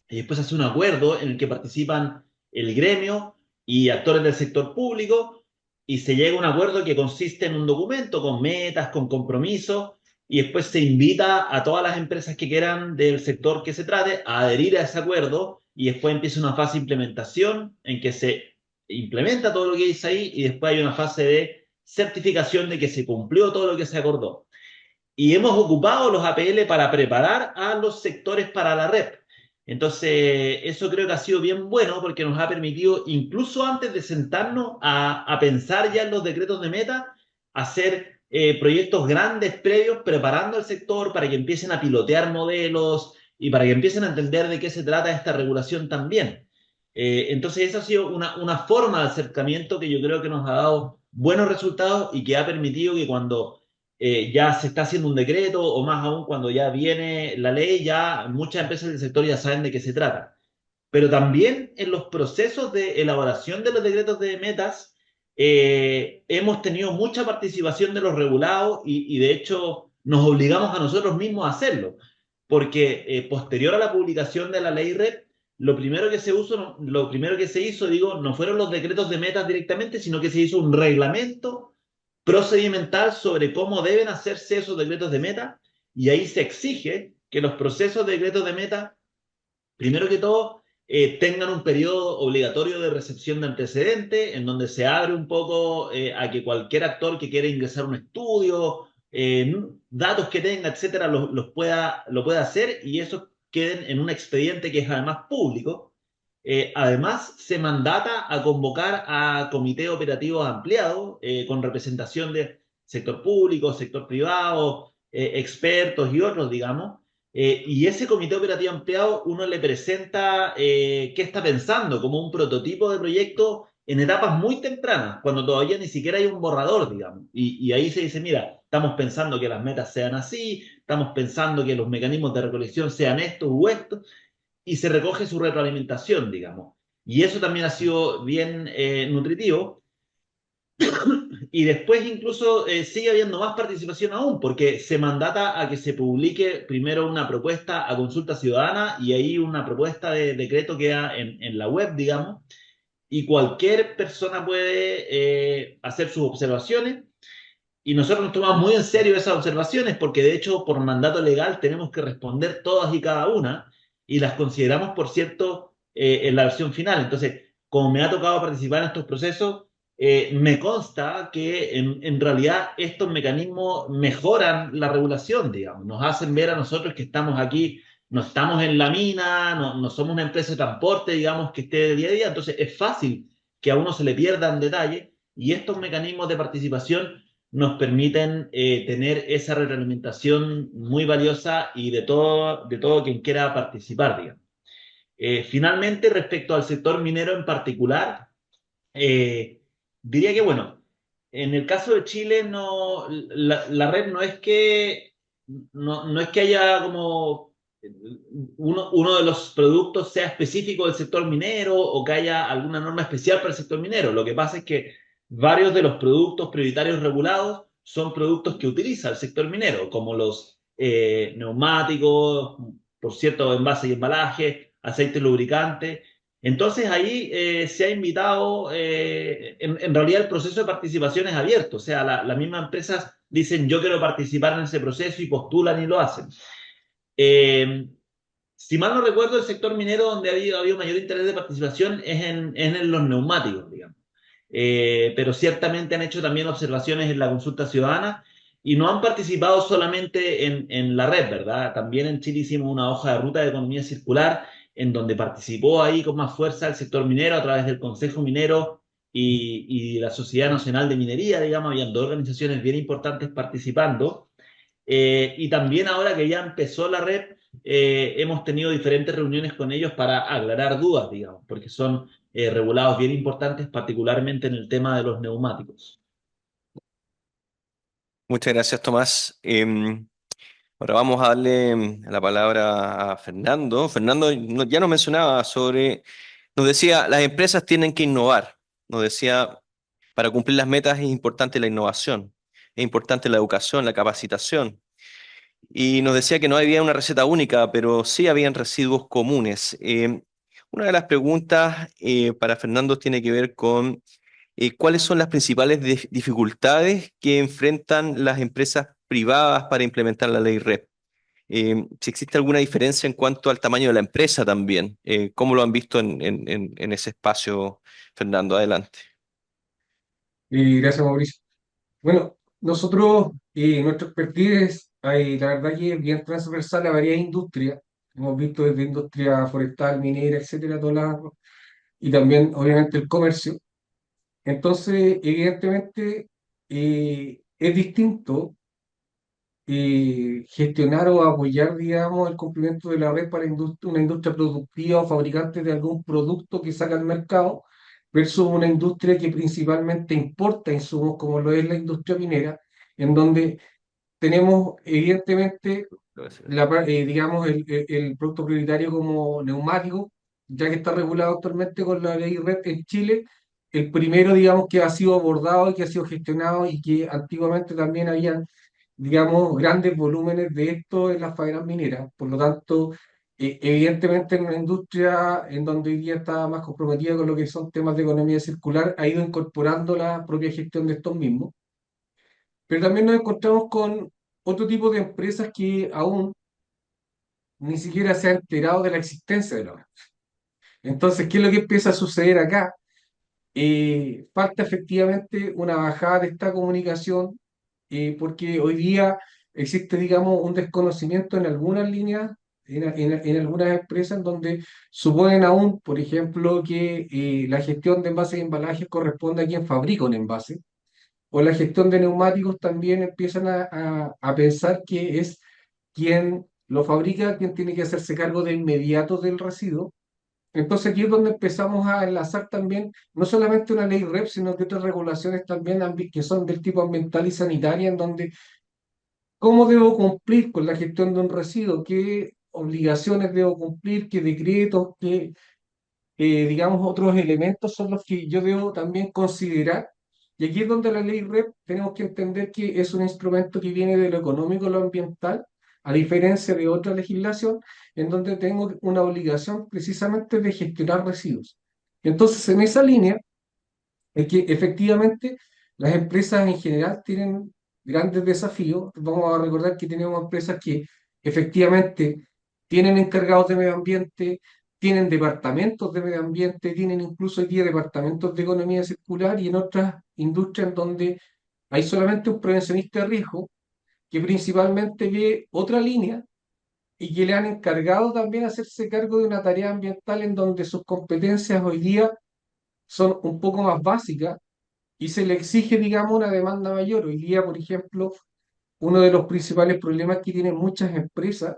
y después se hace un acuerdo en el que participan el gremio y actores del sector público y se llega a un acuerdo que consiste en un documento con metas, con compromisos y después se invita a todas las empresas que quieran del sector que se trate a adherir a ese acuerdo y después empieza una fase de implementación en que se implementa todo lo que dice ahí y después hay una fase de certificación de que se cumplió todo lo que se acordó. Y hemos ocupado los APL para preparar a los sectores para la REP. Entonces, eso creo que ha sido bien bueno porque nos ha permitido, incluso antes de sentarnos a pensar ya en los decretos de meta, hacer proyectos grandes previos preparando al sector para que empiecen a pilotear modelos y para que empiecen a entender de qué se trata esta regulación también. Entonces, esa ha sido una forma de acercamiento que yo creo que nos ha dado buenos resultados y que ha permitido que cuando ya se está haciendo un decreto o más aún cuando ya viene la ley, ya muchas empresas del sector ya saben de qué se trata. Pero también en los procesos de elaboración de los decretos de metas hemos tenido mucha participación de los regulados y de hecho nos obligamos a nosotros mismos a hacerlo, porque posterior a la publicación de la ley REP, lo primero que se hizo, digo, no fueron los decretos de metas directamente, sino que se hizo un reglamento procedimental sobre cómo deben hacerse esos decretos de meta y ahí se exige que los procesos de decretos de meta, primero que todo, tengan un periodo obligatorio de recepción de antecedentes en donde se abre un poco a que cualquier actor que quiera ingresar a un estudio, datos que tenga, etcétera, lo pueda hacer y eso queden en un expediente que es además público. Además, se mandata a convocar a comités operativos ampliados con representación de sector público, sector privado, expertos y otros, digamos. Y ese comité operativo ampliado uno le presenta qué está pensando como un prototipo de proyecto en etapas muy tempranas, cuando todavía ni siquiera hay un borrador, digamos. Y ahí se dice, mira, estamos pensando que las metas sean así, estamos pensando que los mecanismos de recolección sean estos u estos, y se recoge su retroalimentación, digamos. Y eso también ha sido bien nutritivo. Y después incluso sigue habiendo más participación aún, porque se mandata a que se publique primero una propuesta a consulta ciudadana y ahí una propuesta de decreto queda en la web, digamos, y cualquier persona puede hacer sus observaciones. Y nosotros nos tomamos muy en serio esas observaciones porque de hecho por mandato legal tenemos que responder todas y cada una y las consideramos, por cierto, en la versión final. Entonces, como me ha tocado participar en estos procesos, me consta que en realidad estos mecanismos mejoran la regulación, digamos, nos hacen ver a nosotros que estamos aquí, no estamos en la mina, no somos una empresa de transporte, digamos, que esté de día a día, entonces es fácil que a uno se le pierdan detalles y estos mecanismos de participación nos permiten tener esa retroalimentación muy valiosa y de todo quien quiera participar, digamos. Finalmente, respecto al sector minero en particular, diría que, bueno, en el caso de Chile, no, la red no es que haya como uno de los productos sea específico del sector minero o que haya alguna norma especial para el sector minero. Lo que pasa es que varios de los productos prioritarios regulados son productos que utiliza el sector minero, como los neumáticos, por cierto, envases y embalajes, aceites lubricantes. Entonces ahí se ha invitado, en realidad el proceso de participación es abierto, o sea, las mismas empresas dicen yo quiero participar en ese proceso y postulan y lo hacen. Eh, si mal no recuerdo, el sector minero donde ha habido mayor interés de participación es en los neumáticos, digamos. Pero ciertamente han hecho también observaciones en la consulta ciudadana y no han participado solamente en la red, ¿verdad? También en Chile hicimos una hoja de ruta de economía circular en donde participó ahí con más fuerza el sector minero a través del Consejo Minero y la Sociedad Nacional de Minería, digamos, habían dos organizaciones bien importantes participando. Y también ahora que ya empezó la red, hemos tenido diferentes reuniones con ellos para aclarar dudas, digamos, porque son regulados bien importantes, particularmente en el tema de los neumáticos. Muchas gracias, Tomás. Ahora vamos a darle la palabra a Fernando. Fernando ya nos mencionaba nos decía, las empresas tienen que innovar. Nos decía, para cumplir las metas es importante la innovación, es importante la educación, la capacitación. Y nos decía que no había una receta única, pero sí habían residuos comunes. Una de las preguntas para Fernando tiene que ver con cuáles son las principales dificultades que enfrentan las empresas privadas para implementar la ley REP. Si existe alguna diferencia en cuanto al tamaño de la empresa también. ¿Cómo lo han visto en ese espacio, Fernando? Adelante. Gracias, Mauricio. Bueno, nosotros, nuestra expertise, la verdad que es bien transversal a varias industrias. Hemos visto desde industria forestal, minera, etcétera, y también, obviamente, el comercio. Entonces, evidentemente, es distinto gestionar o apoyar, digamos, el cumplimiento de la red para una industria productiva o fabricante de algún producto que saca al mercado versus una industria que principalmente importa insumos como lo es la industria minera, en donde tenemos evidentemente digamos, el producto prioritario como neumático, ya que está regulado actualmente con la ley RED en Chile, el primero, digamos, que ha sido abordado y que ha sido gestionado y que antiguamente también habían, digamos, grandes volúmenes de esto en las faenas mineras. Por lo tanto, evidentemente en una industria en donde hoy día está más comprometida con lo que son temas de economía circular, ha ido incorporando la propia gestión de estos mismos. Pero también nos encontramos con otro tipo de empresas que aún ni siquiera se ha enterado de la existencia de la red. Entonces, ¿qué es lo que empieza a suceder acá? Falta efectivamente una bajada de esta comunicación, porque hoy día existe, digamos, un desconocimiento en algunas líneas, en algunas empresas, en donde suponen aún, por ejemplo, que la gestión de envases y embalajes corresponde a quien fabrica un envase, o la gestión de neumáticos también empiezan a pensar que es quien lo fabrica, quien tiene que hacerse cargo de inmediato del residuo. Entonces aquí es donde empezamos a enlazar también no solamente una ley REP, sino que otras regulaciones también que son del tipo ambiental y sanitaria, en donde ¿Cómo debo cumplir con la gestión de un residuo? ¿Qué obligaciones debo cumplir? ¿Qué decretos? ¿Qué, digamos, otros elementos son los que yo debo también considerar? Y aquí es donde la ley REP tenemos que entender que es un instrumento que viene de lo económico a lo ambiental, a diferencia de otra legislación, en donde tengo una obligación precisamente de gestionar residuos. Entonces, en esa línea, es que efectivamente las empresas en general tienen grandes desafíos. Vamos a recordar que tenemos empresas que efectivamente tienen encargados de medio ambiente, tienen departamentos de medio ambiente, tienen incluso hoy día departamentos de economía circular y en otras industrias donde hay solamente un prevencionista de riesgo que principalmente ve otra línea y que le han encargado también hacerse cargo de una tarea ambiental en donde sus competencias hoy día son un poco más básicas y se le exige, digamos, una demanda mayor. Hoy día, por ejemplo, uno de los principales problemas que tienen muchas empresas,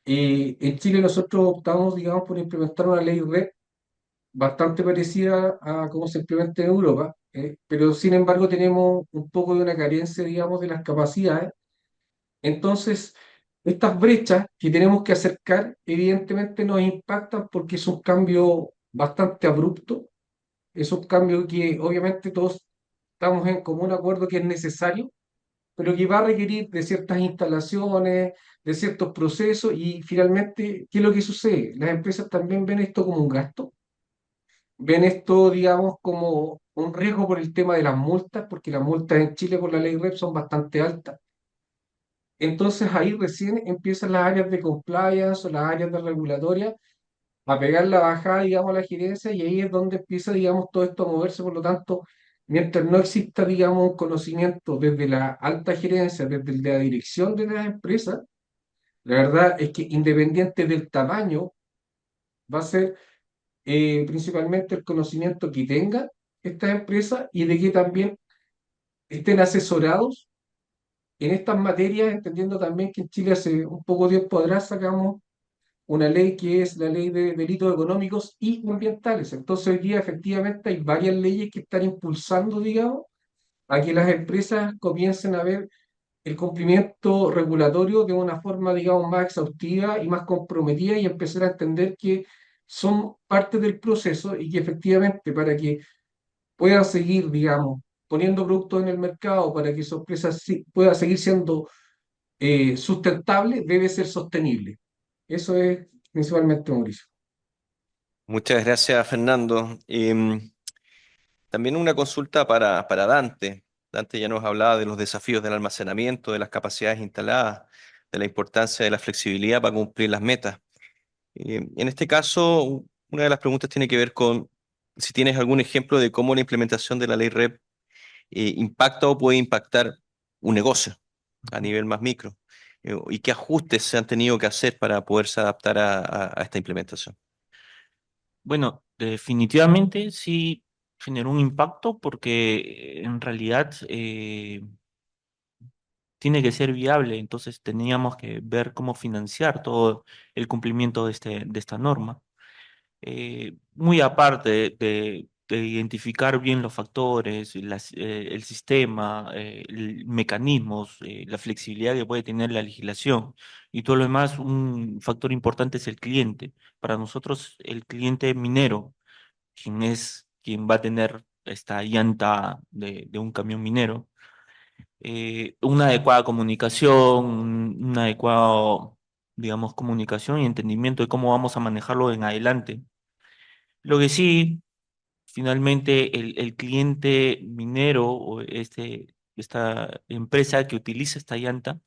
en Chile nosotros optamos, digamos, por implementar una ley RED bastante parecida a cómo se implementa en Europa, pero sin embargo tenemos un poco de una carencia, digamos, de las capacidades. Entonces, estas brechas que tenemos que acercar, evidentemente nos impactan porque es un cambio bastante abrupto, es un cambio que obviamente todos estamos en común acuerdo que es necesario, pero que va a requerir de ciertas instalaciones, de ciertos procesos y finalmente, ¿qué es lo que sucede? Las empresas también ven esto como un gasto, ven esto, digamos, como un riesgo por el tema de las multas, porque las multas en Chile por la ley REP son bastante altas. Entonces ahí recién empiezan las áreas de compliance o las áreas de regulatoria a pegar la bajada, digamos, a la gerencia y ahí es donde empieza, digamos, todo esto a moverse. Por lo tanto, mientras no exista, digamos, un conocimiento desde la alta gerencia, desde la dirección de las empresas, la verdad es que independiente del tamaño, va a ser principalmente el conocimiento que tenga estas empresas y de que también estén asesorados en estas materias, entendiendo también que en Chile hace un poco tiempo atrás sacamos una ley que es la ley de delitos económicos y ambientales. Entonces hoy día efectivamente hay varias leyes que están impulsando, digamos, a que las empresas comiencen a ver el cumplimiento regulatorio de una forma, digamos, más exhaustiva y más comprometida y empezar a entender que son parte del proceso y que efectivamente para que puedan seguir, digamos, poniendo productos en el mercado, para que su empresa pueda seguir siendo sustentable, debe ser sostenible. Eso es principalmente, Mauricio. Muchas gracias, Fernando. También una consulta para Dante. Dante ya nos hablaba de los desafíos del almacenamiento, de las capacidades instaladas, de la importancia de la flexibilidad para cumplir las metas. En este caso, una de las preguntas tiene que ver con si tienes algún ejemplo de cómo la implementación de la ley REP impacta o puede impactar un negocio a nivel más micro, y qué ajustes se han tenido que hacer para poderse adaptar a esta implementación. Bueno, definitivamente sí generó un impacto porque en realidad tiene que ser viable, entonces teníamos que ver cómo financiar todo el cumplimiento de esta norma. Muy aparte de identificar bien los factores, el sistema, mecanismos, la flexibilidad que puede tener la legislación y todo lo demás, un factor importante es el cliente. Para nosotros, el cliente minero, quien va a tener esta llanta de un camión minero, una adecuada comunicación, una adecuada, digamos, comunicación y entendimiento de cómo vamos a manejarlo en adelante. Lo que sí, finalmente, el cliente minero o esta empresa que utiliza esta llanta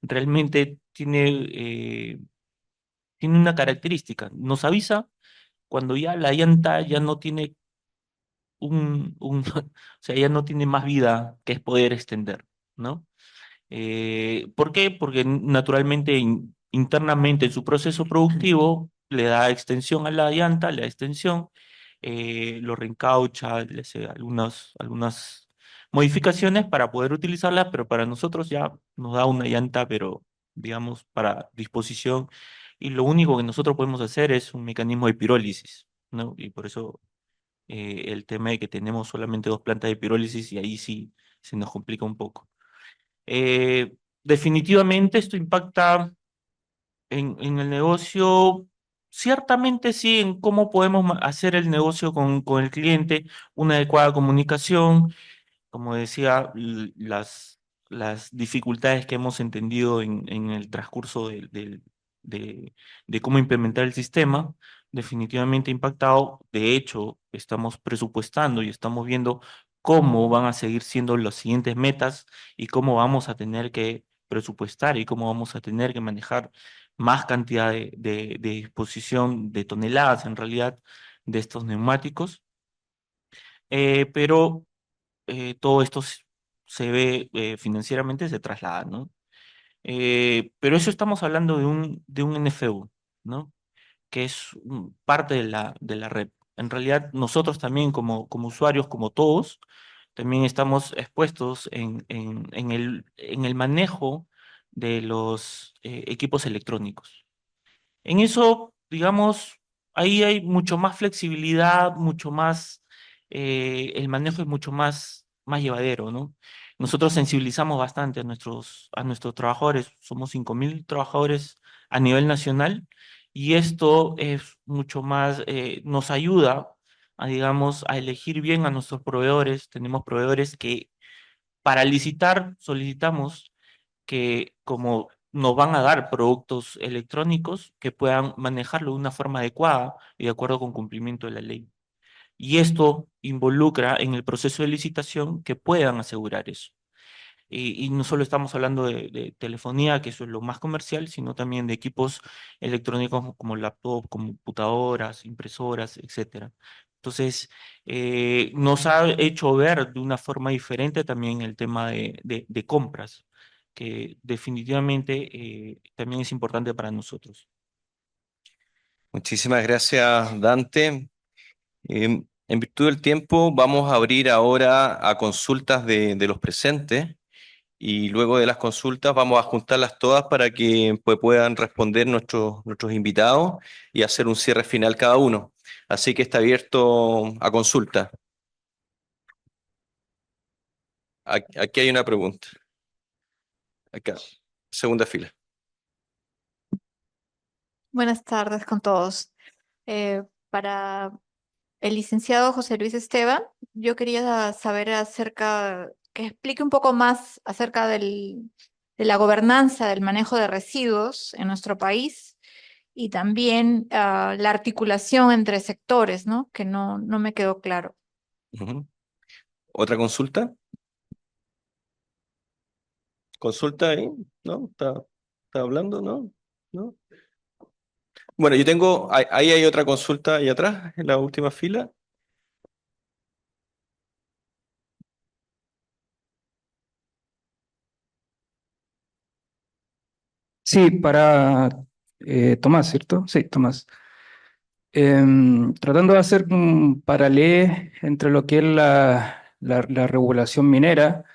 realmente tiene una característica. Nos avisa cuando ya la llanta ya no tiene o sea, ya no tiene más vida que es poder extender, ¿no? ¿Por qué? Porque naturalmente, internamente en su proceso productivo, le da extensión a la llanta, le da extensión, lo reencaucha, le hace algunas modificaciones para poder utilizarla, pero para nosotros ya nos da una llanta, pero digamos, para disposición. Y lo único que nosotros podemos hacer es un mecanismo de pirólisis, ¿no? Y por eso el tema de que tenemos solamente dos plantas de pirólisis y ahí sí se nos complica un poco. definitivamente esto impacta en el negocio, ciertamente sí, en cómo podemos hacer el negocio con el cliente, una adecuada comunicación, como decía, las dificultades que hemos entendido en el transcurso de cómo implementar el sistema, definitivamente impactado. De hecho, estamos presupuestando y estamos viendo cómo van a seguir siendo las siguientes metas y cómo vamos a tener que presupuestar y cómo vamos a tener que manejar más cantidad de disposición de toneladas en realidad de estos neumáticos. Pero todo esto se ve financieramente, se traslada, ¿no? Pero eso estamos hablando de un NFU, ¿no? Que es parte de la red. En realidad, nosotros también como usuarios, como todos, también estamos expuestos en el manejo de los equipos electrónicos. En eso, digamos, ahí hay mucho más flexibilidad, mucho más, el manejo es mucho más llevadero, ¿no? Nosotros sensibilizamos bastante a nuestros trabajadores, somos 5.000 trabajadores a nivel nacional y esto es mucho más, nos ayuda a, digamos, a elegir bien a nuestros proveedores. Tenemos proveedores que para licitar solicitamos que como nos van a dar productos electrónicos que puedan manejarlo de una forma adecuada y de acuerdo con cumplimiento de la ley. Y esto involucra en el proceso de licitación que puedan asegurar eso. Y no solo estamos hablando de telefonía, que eso es lo más comercial, sino también de equipos electrónicos como laptop, computadoras, impresoras, etcétera. Entonces, nos ha hecho ver de una forma diferente también el tema de compras, que definitivamente también es importante para nosotros. Muchísimas gracias, Dante. En virtud del tiempo, vamos a abrir ahora a consultas de los presentes y luego de las consultas vamos a juntarlas todas para que pues, puedan responder nuestros invitados y hacer un cierre final cada uno. Así que está abierto a consulta. Aquí hay una pregunta. Acá, segunda fila. Buenas tardes con todos. Para el licenciado José Luis Esteban, yo quería saber que explique un poco más acerca de la gobernanza del manejo de residuos en nuestro país y también la articulación entre sectores, ¿no? Que no me quedó claro. Ujú. ¿Otra consulta? ¿Consulta ahí? ¿No? ¿Está hablando? ¿No? ¿No? Bueno, yo tengo, ahí hay otra consulta ahí atrás, en la última fila. Sí, para Tomás, ¿cierto? Sí, Tomás. Tratando de hacer un paralelo entre lo que es la regulación minera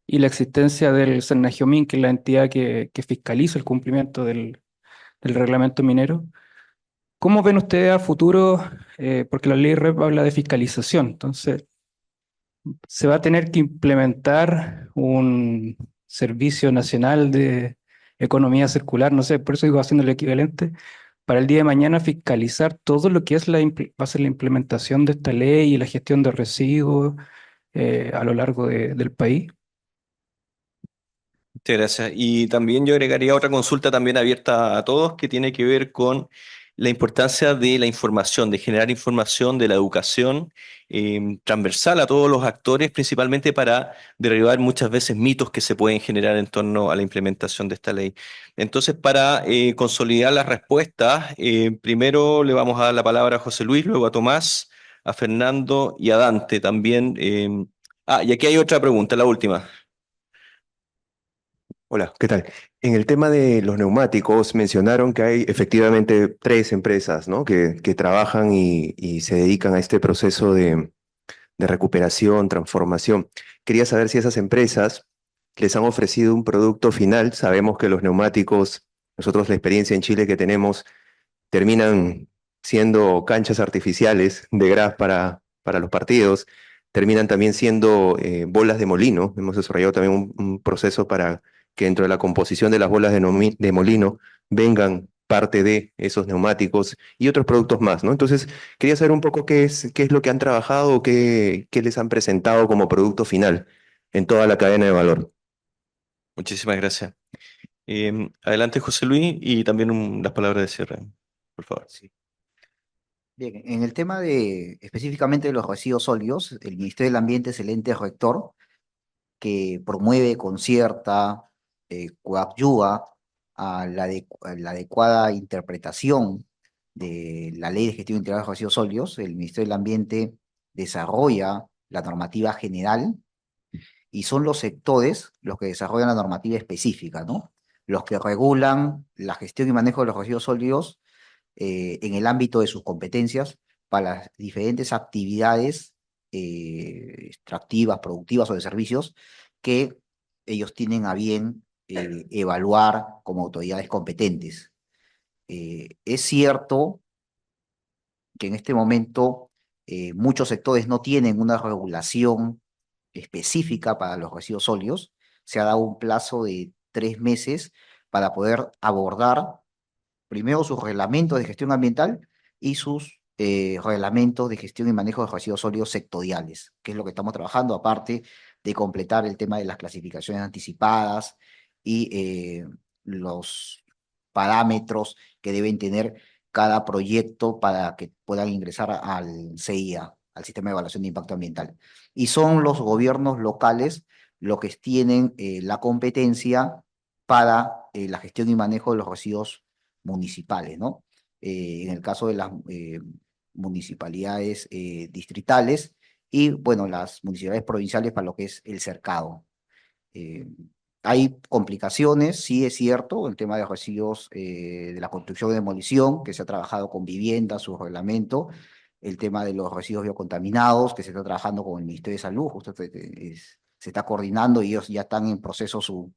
y la existencia del Senagiomin, que es la entidad que fiscaliza el cumplimiento del reglamento minero. ¿Cómo ven ustedes a futuro? Porque la ley REP habla de fiscalización, entonces, ¿se va a tener que implementar un servicio nacional de economía circular? No sé, por eso digo haciendo el equivalente, para el día de mañana fiscalizar todo lo que es va a ser la implementación de esta ley y la gestión de residuos a lo largo del país. Muchas gracias. Y también yo agregaría otra consulta también abierta a todos que tiene que ver con la importancia de la información, de generar información de la educación transversal a todos los actores, principalmente para derribar muchas veces mitos que se pueden generar en torno a la implementación de esta ley. Entonces, para consolidar las respuestas, primero le vamos a dar la palabra a José Luis, luego a Tomás, a Fernando y a Dante también. Y aquí hay otra pregunta, la última. Hola, ¿qué tal? En el tema de los neumáticos mencionaron que hay efectivamente 3 empresas, ¿no? que trabajan y se dedican a este proceso de recuperación, transformación. Quería saber si esas empresas les han ofrecido un producto final. Sabemos que los neumáticos, nosotros la experiencia en Chile que tenemos, terminan siendo canchas artificiales de gras para los partidos, terminan también siendo bolas de molino. Hemos desarrollado también un proceso para que dentro de la composición de las bolas de molino vengan parte de esos neumáticos y otros productos más, ¿no? Entonces, quería saber un poco qué es lo que han trabajado o qué les han presentado como producto final en toda la cadena de valor. Muchísimas gracias. Adelante, José Luis, y también las palabras de cierre, por favor. Sí. Bien, en el tema de específicamente de los residuos sólidos, el Ministerio del Ambiente es el ente rector que promueve, concierta, coadyuva a la adecuada interpretación de la Ley de Gestión Integral de Residuos Sólidos. El Ministerio del Ambiente desarrolla la normativa general y son los sectores los que desarrollan la normativa específica, ¿no? Los que regulan la gestión y manejo de los residuos sólidos en el ámbito de sus competencias para las diferentes actividades extractivas, productivas o de servicios que ellos tienen a bien evaluar como autoridades competentes. Es cierto que en este momento muchos sectores no tienen una regulación específica para los residuos sólidos. Se ha dado un plazo de 3 meses para poder abordar primero sus reglamentos de gestión ambiental y sus reglamentos de gestión y manejo de residuos sólidos sectoriales, que es lo que estamos trabajando, aparte de completar el tema de las clasificaciones anticipadas y los parámetros que deben tener cada proyecto para que puedan ingresar al CIA, al Sistema de Evaluación de Impacto Ambiental. Y son los gobiernos locales los que tienen la competencia para la gestión y manejo de los residuos municipales, ¿no? En el caso de las municipalidades distritales y, bueno, las municipalidades provinciales para lo que es el cercado. Hay complicaciones, sí es cierto, el tema de residuos de la construcción y demolición, que se ha trabajado con vivienda, su reglamento, el tema de los residuos biocontaminados, que se está trabajando con el Ministerio de Salud, justo se está coordinando y ellos ya están en proceso su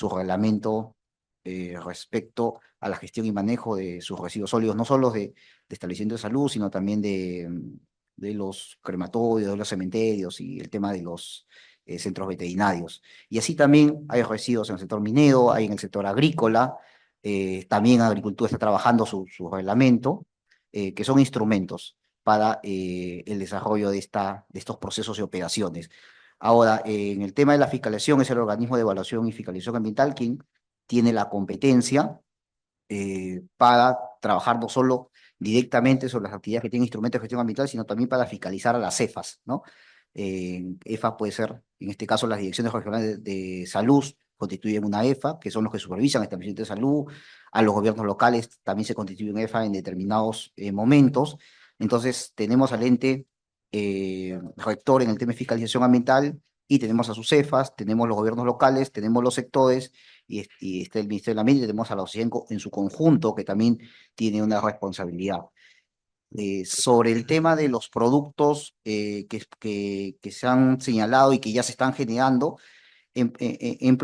reglamento respecto a la gestión y manejo de sus residuos sólidos, no solo de establecimientos de salud, sino también de los crematorios, de los cementerios y el tema de los centros veterinarios. Y así también hay residuos en el sector minero, hay en el sector agrícola, también Agricultura está trabajando su reglamento, que son instrumentos para el desarrollo de estos procesos y operaciones. Ahora, en el tema de la fiscalización, es el organismo de evaluación y fiscalización ambiental quien tiene la competencia para trabajar no solo directamente sobre las actividades que tienen instrumentos de gestión ambiental, sino también para fiscalizar a las CEFAS, ¿no? EFA puede ser, en este caso, las direcciones regionales de salud constituyen una EFA, que son los que supervisan establecimientos de salud, a los gobiernos locales también se constituye una EFA en determinados momentos. Entonces, tenemos al ente rector en el tema de fiscalización ambiental y tenemos a sus CEFAS, tenemos los gobiernos locales, tenemos los sectores y está el Ministerio del Ambiente, tenemos a la sociedad en su conjunto que también tiene una responsabilidad. Sobre el tema de los productos que se han señalado y que ya se están generando, en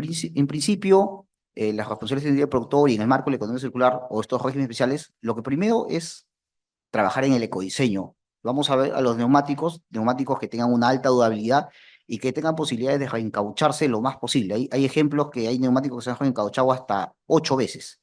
principio, las responsabilidades del productor y en el marco de la economía circular o estos regímenes especiales, lo que primero es trabajar en el ecodiseño. Vamos a ver a los neumáticos que tengan una alta durabilidad y que tengan posibilidades de reencaucharse lo más posible. Hay ejemplos que hay neumáticos que se han reencauchado hasta 8 veces.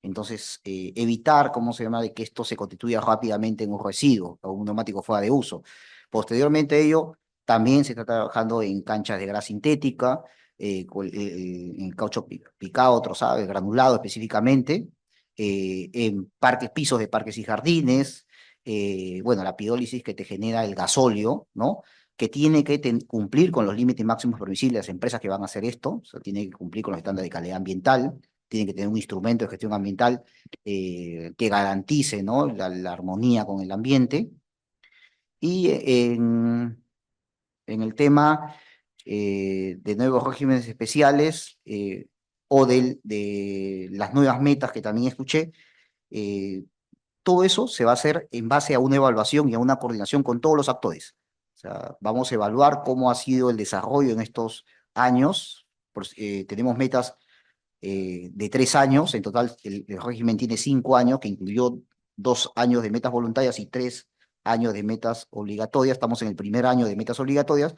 Entonces, evitar, ¿cómo se llama?, de que esto se constituya rápidamente en un residuo o un neumático fuera de uso. Posteriormente a ello, también se está trabajando en canchas de grasa sintética, en caucho picado, trozado, granulado específicamente, en pisos de parques y jardines, bueno, la pirólisis que te genera el gasóleo, ¿no?, que tiene que cumplir con los límites máximos permisibles de las empresas que van a hacer esto, o sea, tiene que cumplir con los estándares de calidad ambiental, tienen que tener un instrumento de gestión ambiental que garantice, ¿no?, la armonía con el ambiente. Y en el tema de nuevos regímenes especiales o de las nuevas metas que también escuché, todo eso se va a hacer en base a una evaluación y a una coordinación con todos los actores. O sea, vamos a evaluar cómo ha sido el desarrollo en estos años. Tenemos metas de 3 años, en total el régimen tiene 5 años, que incluyó 2 años de metas voluntarias y 3 años de metas obligatorias. Estamos en el primer año de metas obligatorias,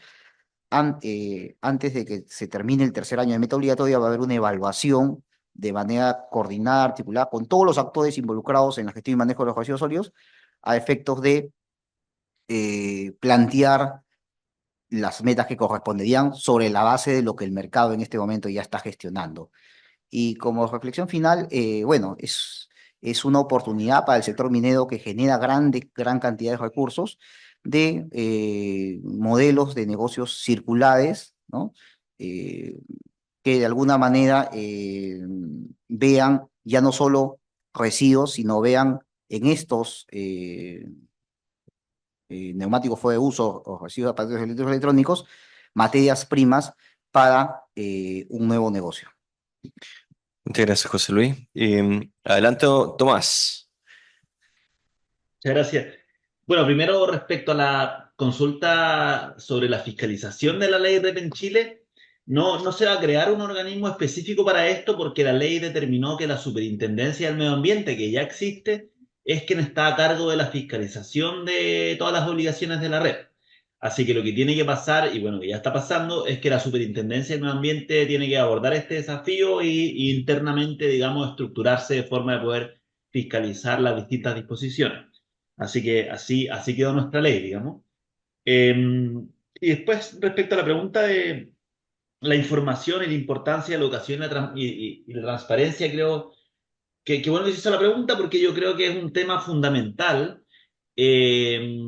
antes de que se termine el tercer año de meta obligatoria, va a haber una evaluación de manera coordinada, articulada, con todos los actores involucrados en la gestión y manejo de los residuos sólidos, a efectos de plantear las metas que corresponderían sobre la base de lo que el mercado en este momento ya está gestionando. Y como reflexión final, bueno, es una oportunidad para el sector minero que genera gran cantidad de recursos de modelos de negocios circulares, ¿no? Que de alguna manera vean ya no solo residuos, sino vean en estos neumáticos fuera de uso o residuos de aparatos electrónicos, materias primas para un nuevo negocio. Muchas gracias, José Luis. Adelante, Tomás. Muchas gracias. Bueno, primero respecto a la consulta sobre la fiscalización de la ley REP en Chile, no se va a crear un organismo específico para esto porque la ley determinó que la Superintendencia del Medio Ambiente, que ya existe, es quien está a cargo de la fiscalización de todas las obligaciones de la REP. Así que lo que tiene que pasar, y bueno, que ya está pasando, es que la Superintendencia del Medio Ambiente tiene que abordar este desafío y internamente, digamos, estructurarse de forma de poder fiscalizar las distintas disposiciones. Así que así quedó nuestra ley, digamos. Y después, respecto a la pregunta de la información y la importancia de la educación y la transparencia, creo que bueno que se hizo la pregunta porque yo creo que es un tema fundamental. Eh,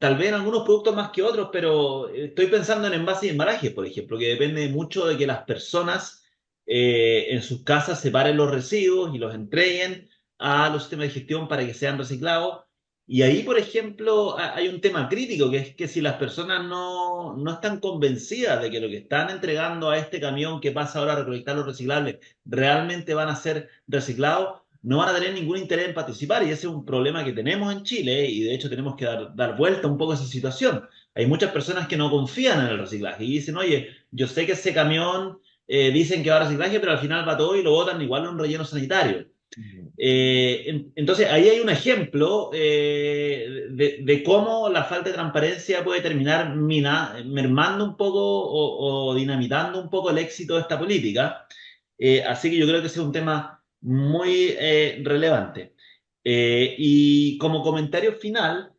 Tal vez en algunos productos más que otros, pero estoy pensando en envases y embalajes, por ejemplo, que depende mucho de que las personas en sus casas separen los residuos y los entreguen a los sistemas de gestión para que sean reciclados. Y ahí, por ejemplo, hay un tema crítico, que es que si las personas no están convencidas de que lo que están entregando a este camión que pasa ahora a recolectar los reciclables realmente van a ser reciclados, no van a tener ningún interés en participar. Y ese es un problema que tenemos en Chile y de hecho tenemos que dar vuelta un poco a esa situación. Hay muchas personas que no confían en el reciclaje y dicen, oye, yo sé que ese camión dicen que va a reciclaje, pero al final va todo y lo botan igual en un relleno sanitario. Entonces, ahí hay un ejemplo de cómo la falta de transparencia puede terminar mermando un poco o dinamitando un poco el éxito de esta política. Así que yo creo que ese es un tema muy relevante. Y como comentario final,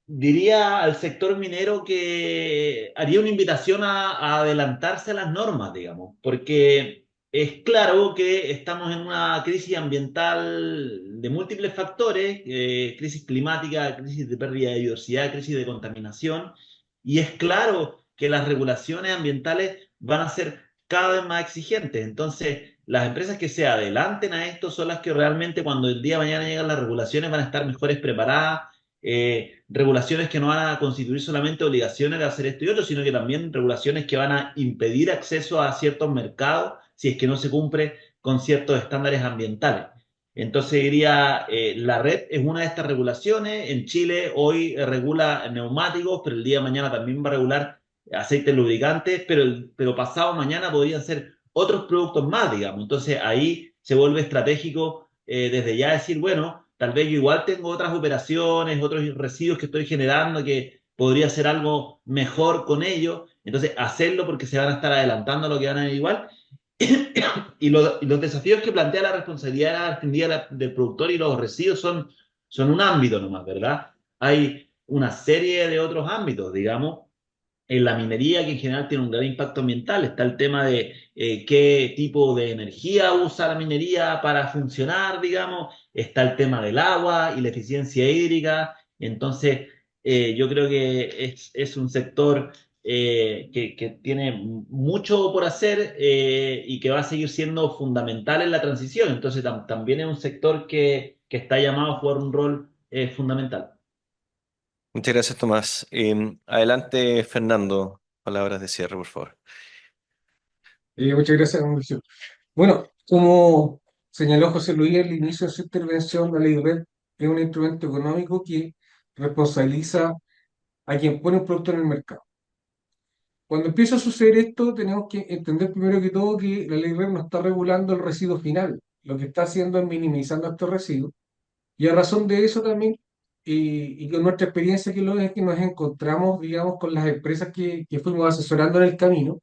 diría al sector minero que haría una invitación a adelantarse a las normas, digamos, porque es claro que estamos en una crisis ambiental de múltiples factores, crisis climática, crisis de pérdida de biodiversidad, crisis de contaminación, y es claro que las regulaciones ambientales van a ser cada vez más exigentes. Entonces, las empresas que se adelanten a esto son las que realmente cuando el día de mañana llegan las regulaciones van a estar mejores preparadas, regulaciones que no van a constituir solamente obligaciones de hacer esto y otro, sino que también regulaciones que van a impedir acceso a ciertos mercados si es que no se cumple con ciertos estándares ambientales. Entonces diría, la red es una de estas regulaciones. En Chile hoy regula neumáticos, pero el día de mañana también va a regular aceites lubricantes, pero pasado mañana podrían ser otros productos más, digamos. Entonces ahí se vuelve estratégico desde ya decir, bueno, tal vez yo igual tengo otras operaciones, otros residuos que estoy generando que podría hacer algo mejor con ellos. Entonces hacerlo porque se van a estar adelantando a lo que van a ir igual. Y los desafíos que plantea la responsabilidad extendida del productor y los residuos son un ámbito nomás, ¿verdad? Hay una serie de otros ámbitos, digamos, en la minería, que en general tiene un gran impacto ambiental. Está el tema de qué tipo de energía usa la minería para funcionar, digamos. Está el tema del agua y la eficiencia hídrica. Entonces, yo creo que es un sector que tiene mucho por hacer y que va a seguir siendo fundamental en la transición. Entonces, también es un sector que está llamado a jugar un rol fundamental. Muchas gracias, Tomás. Adelante, Fernando. Palabras de cierre, por favor. Muchas gracias, Mauricio. Bueno, como señaló José Luis al inicio de su intervención, la ley RED es un instrumento económico que responsabiliza a quien pone un producto en el mercado. Cuando empieza a suceder esto, tenemos que entender primero que todo que la ley RED no está regulando el residuo final. Lo que está haciendo es minimizando estos residuos. Y a razón de eso también y con nuestra experiencia que nos encontramos, digamos, con las empresas que fuimos asesorando en el camino,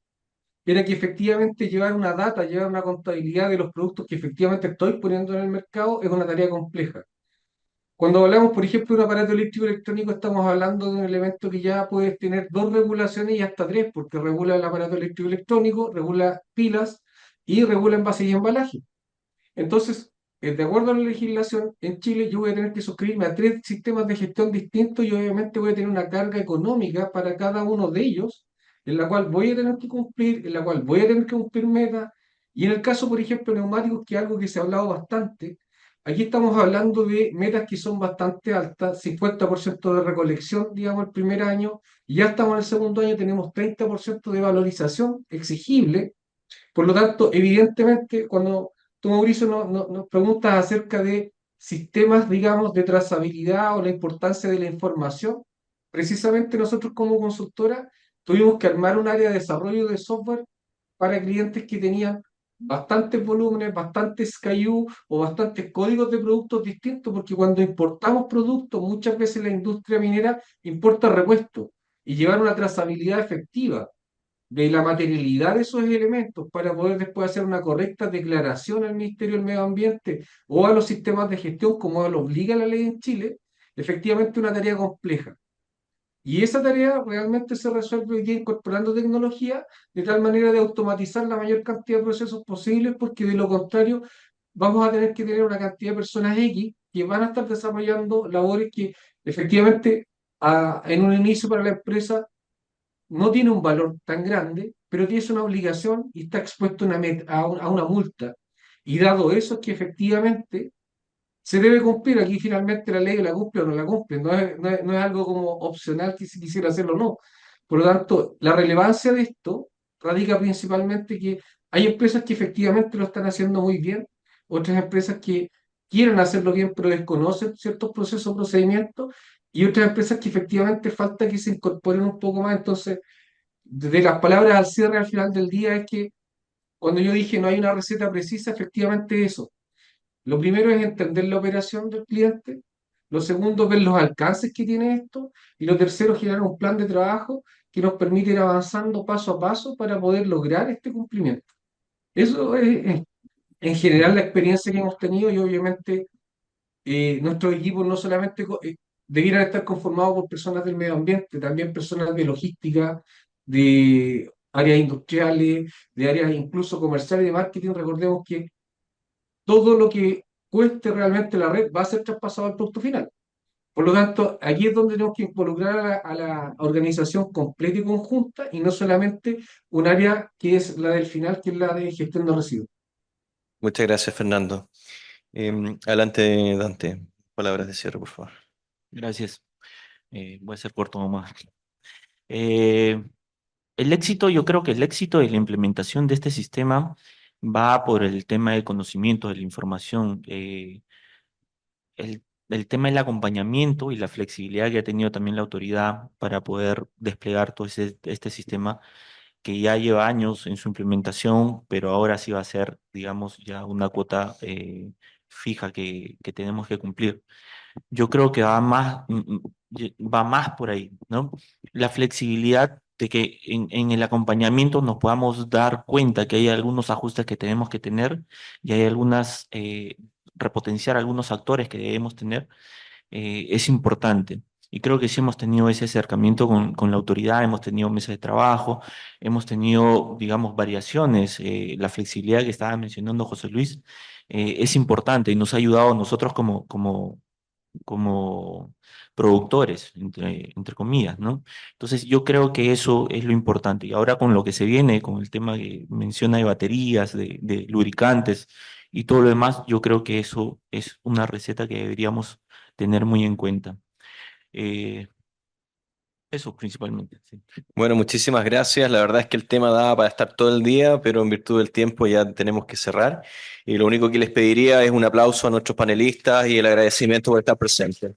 era que efectivamente llevar una data, llevar una contabilidad de los productos que efectivamente estoy poniendo en el mercado es una tarea compleja. Cuando hablamos, por ejemplo, de un aparato eléctrico electrónico, estamos hablando de un elemento que ya puede tener dos regulaciones y hasta tres, porque regula el aparato eléctrico electrónico, regula pilas y regula envase y embalaje. Entonces, de acuerdo a la legislación, en Chile yo voy a tener que suscribirme a tres sistemas de gestión distintos y obviamente voy a tener una carga económica para cada uno de ellos, en la cual voy a tener que cumplir, en la cual voy a tener que cumplir metas. Y en el caso, por ejemplo, de neumáticos, que es algo que se ha hablado bastante, aquí estamos hablando de metas que son bastante altas, 50% de recolección, digamos, el primer año, y ya estamos en el segundo año, tenemos 30% de valorización exigible. Por lo tanto, evidentemente, cuando tú, Mauricio, nos preguntas acerca de sistemas, digamos, de trazabilidad o la importancia de la información, precisamente nosotros como consultora tuvimos que armar un área de desarrollo de software para clientes que tenían bastantes volúmenes, bastantes SKU o bastantes códigos de productos distintos, porque cuando importamos productos, muchas veces la industria minera importa repuestos y llevar una trazabilidad efectiva de la materialidad de esos elementos para poder después hacer una correcta declaración al Ministerio del Medio Ambiente o a los sistemas de gestión, como lo obliga la ley en Chile, efectivamente una tarea compleja. Y esa tarea realmente se resuelve hoy día incorporando tecnología de tal manera de automatizar la mayor cantidad de procesos posibles, porque de lo contrario vamos a tener que tener una cantidad de personas X que van a estar desarrollando labores que efectivamente en un inicio para la empresa no tiene un valor tan grande, pero tienes una obligación y está expuesto a a una multa. Y dado eso es que efectivamente se debe cumplir. Aquí finalmente la ley la cumple o no la cumple, no es algo como opcional que si quisiera hacerlo o no. Por lo tanto, la relevancia de esto radica principalmente que hay empresas que efectivamente lo están haciendo muy bien, otras empresas que quieren hacerlo bien pero desconocen ciertos procesos, procedimientos, y otras empresas que efectivamente falta que se incorporen un poco más. Entonces, de las palabras al cierre al final del día es que cuando yo dije no hay una receta precisa, efectivamente eso. Lo primero es entender la operación del cliente, lo segundo, ver los alcances que tiene esto, y lo tercero, generar un plan de trabajo que nos permite ir avanzando paso a paso para poder lograr este cumplimiento. Eso es en general la experiencia que hemos tenido, y obviamente nuestros equipos no solamente debieran estar conformados por personas del medio ambiente, también personas de logística, de áreas industriales, de áreas incluso comerciales y de marketing. Recordemos que todo lo que cueste realmente la red va a ser traspasado al producto final. Por lo tanto, aquí es donde tenemos que involucrar a la organización completa y conjunta, y no solamente un área que es la del final, que es la de gestión de residuos. Muchas gracias, Fernando. Adelante, Dante. Palabras de cierre, por favor. Gracias. Voy a ser corto nomás. Eh, el éxito, yo creo que el éxito de la implementación de este sistema va por el tema del conocimiento, de la información, el tema del acompañamiento y la flexibilidad que ha tenido también la autoridad para poder desplegar todo este sistema que ya lleva años en su implementación, pero ahora sí va a ser, digamos, ya una cuota fija que tenemos que cumplir. Yo creo que va más por ahí, ¿no? La flexibilidad de que en el acompañamiento nos podamos dar cuenta que hay algunos ajustes que tenemos que tener y hay algunas, repotenciar algunos actores que debemos tener, es importante. Y creo que sí hemos tenido ese acercamiento con la autoridad, hemos tenido mesas de trabajo, hemos tenido, digamos, variaciones. La flexibilidad que estaba mencionando José Luis es importante y nos ha ayudado a nosotros como productores, entre comillas, ¿no? Entonces yo creo que eso es lo importante. Y ahora con lo que se viene, con el tema que menciona de baterías, de lubricantes y todo lo demás, yo creo que eso es una receta que deberíamos tener muy en cuenta. Eh, Eso principalmente, sí. Bueno, muchísimas gracias. La verdad es que el tema daba para estar todo el día, pero en virtud del tiempo ya tenemos que cerrar. Y lo único que les pediría es un aplauso a nuestros panelistas y el agradecimiento por estar presentes.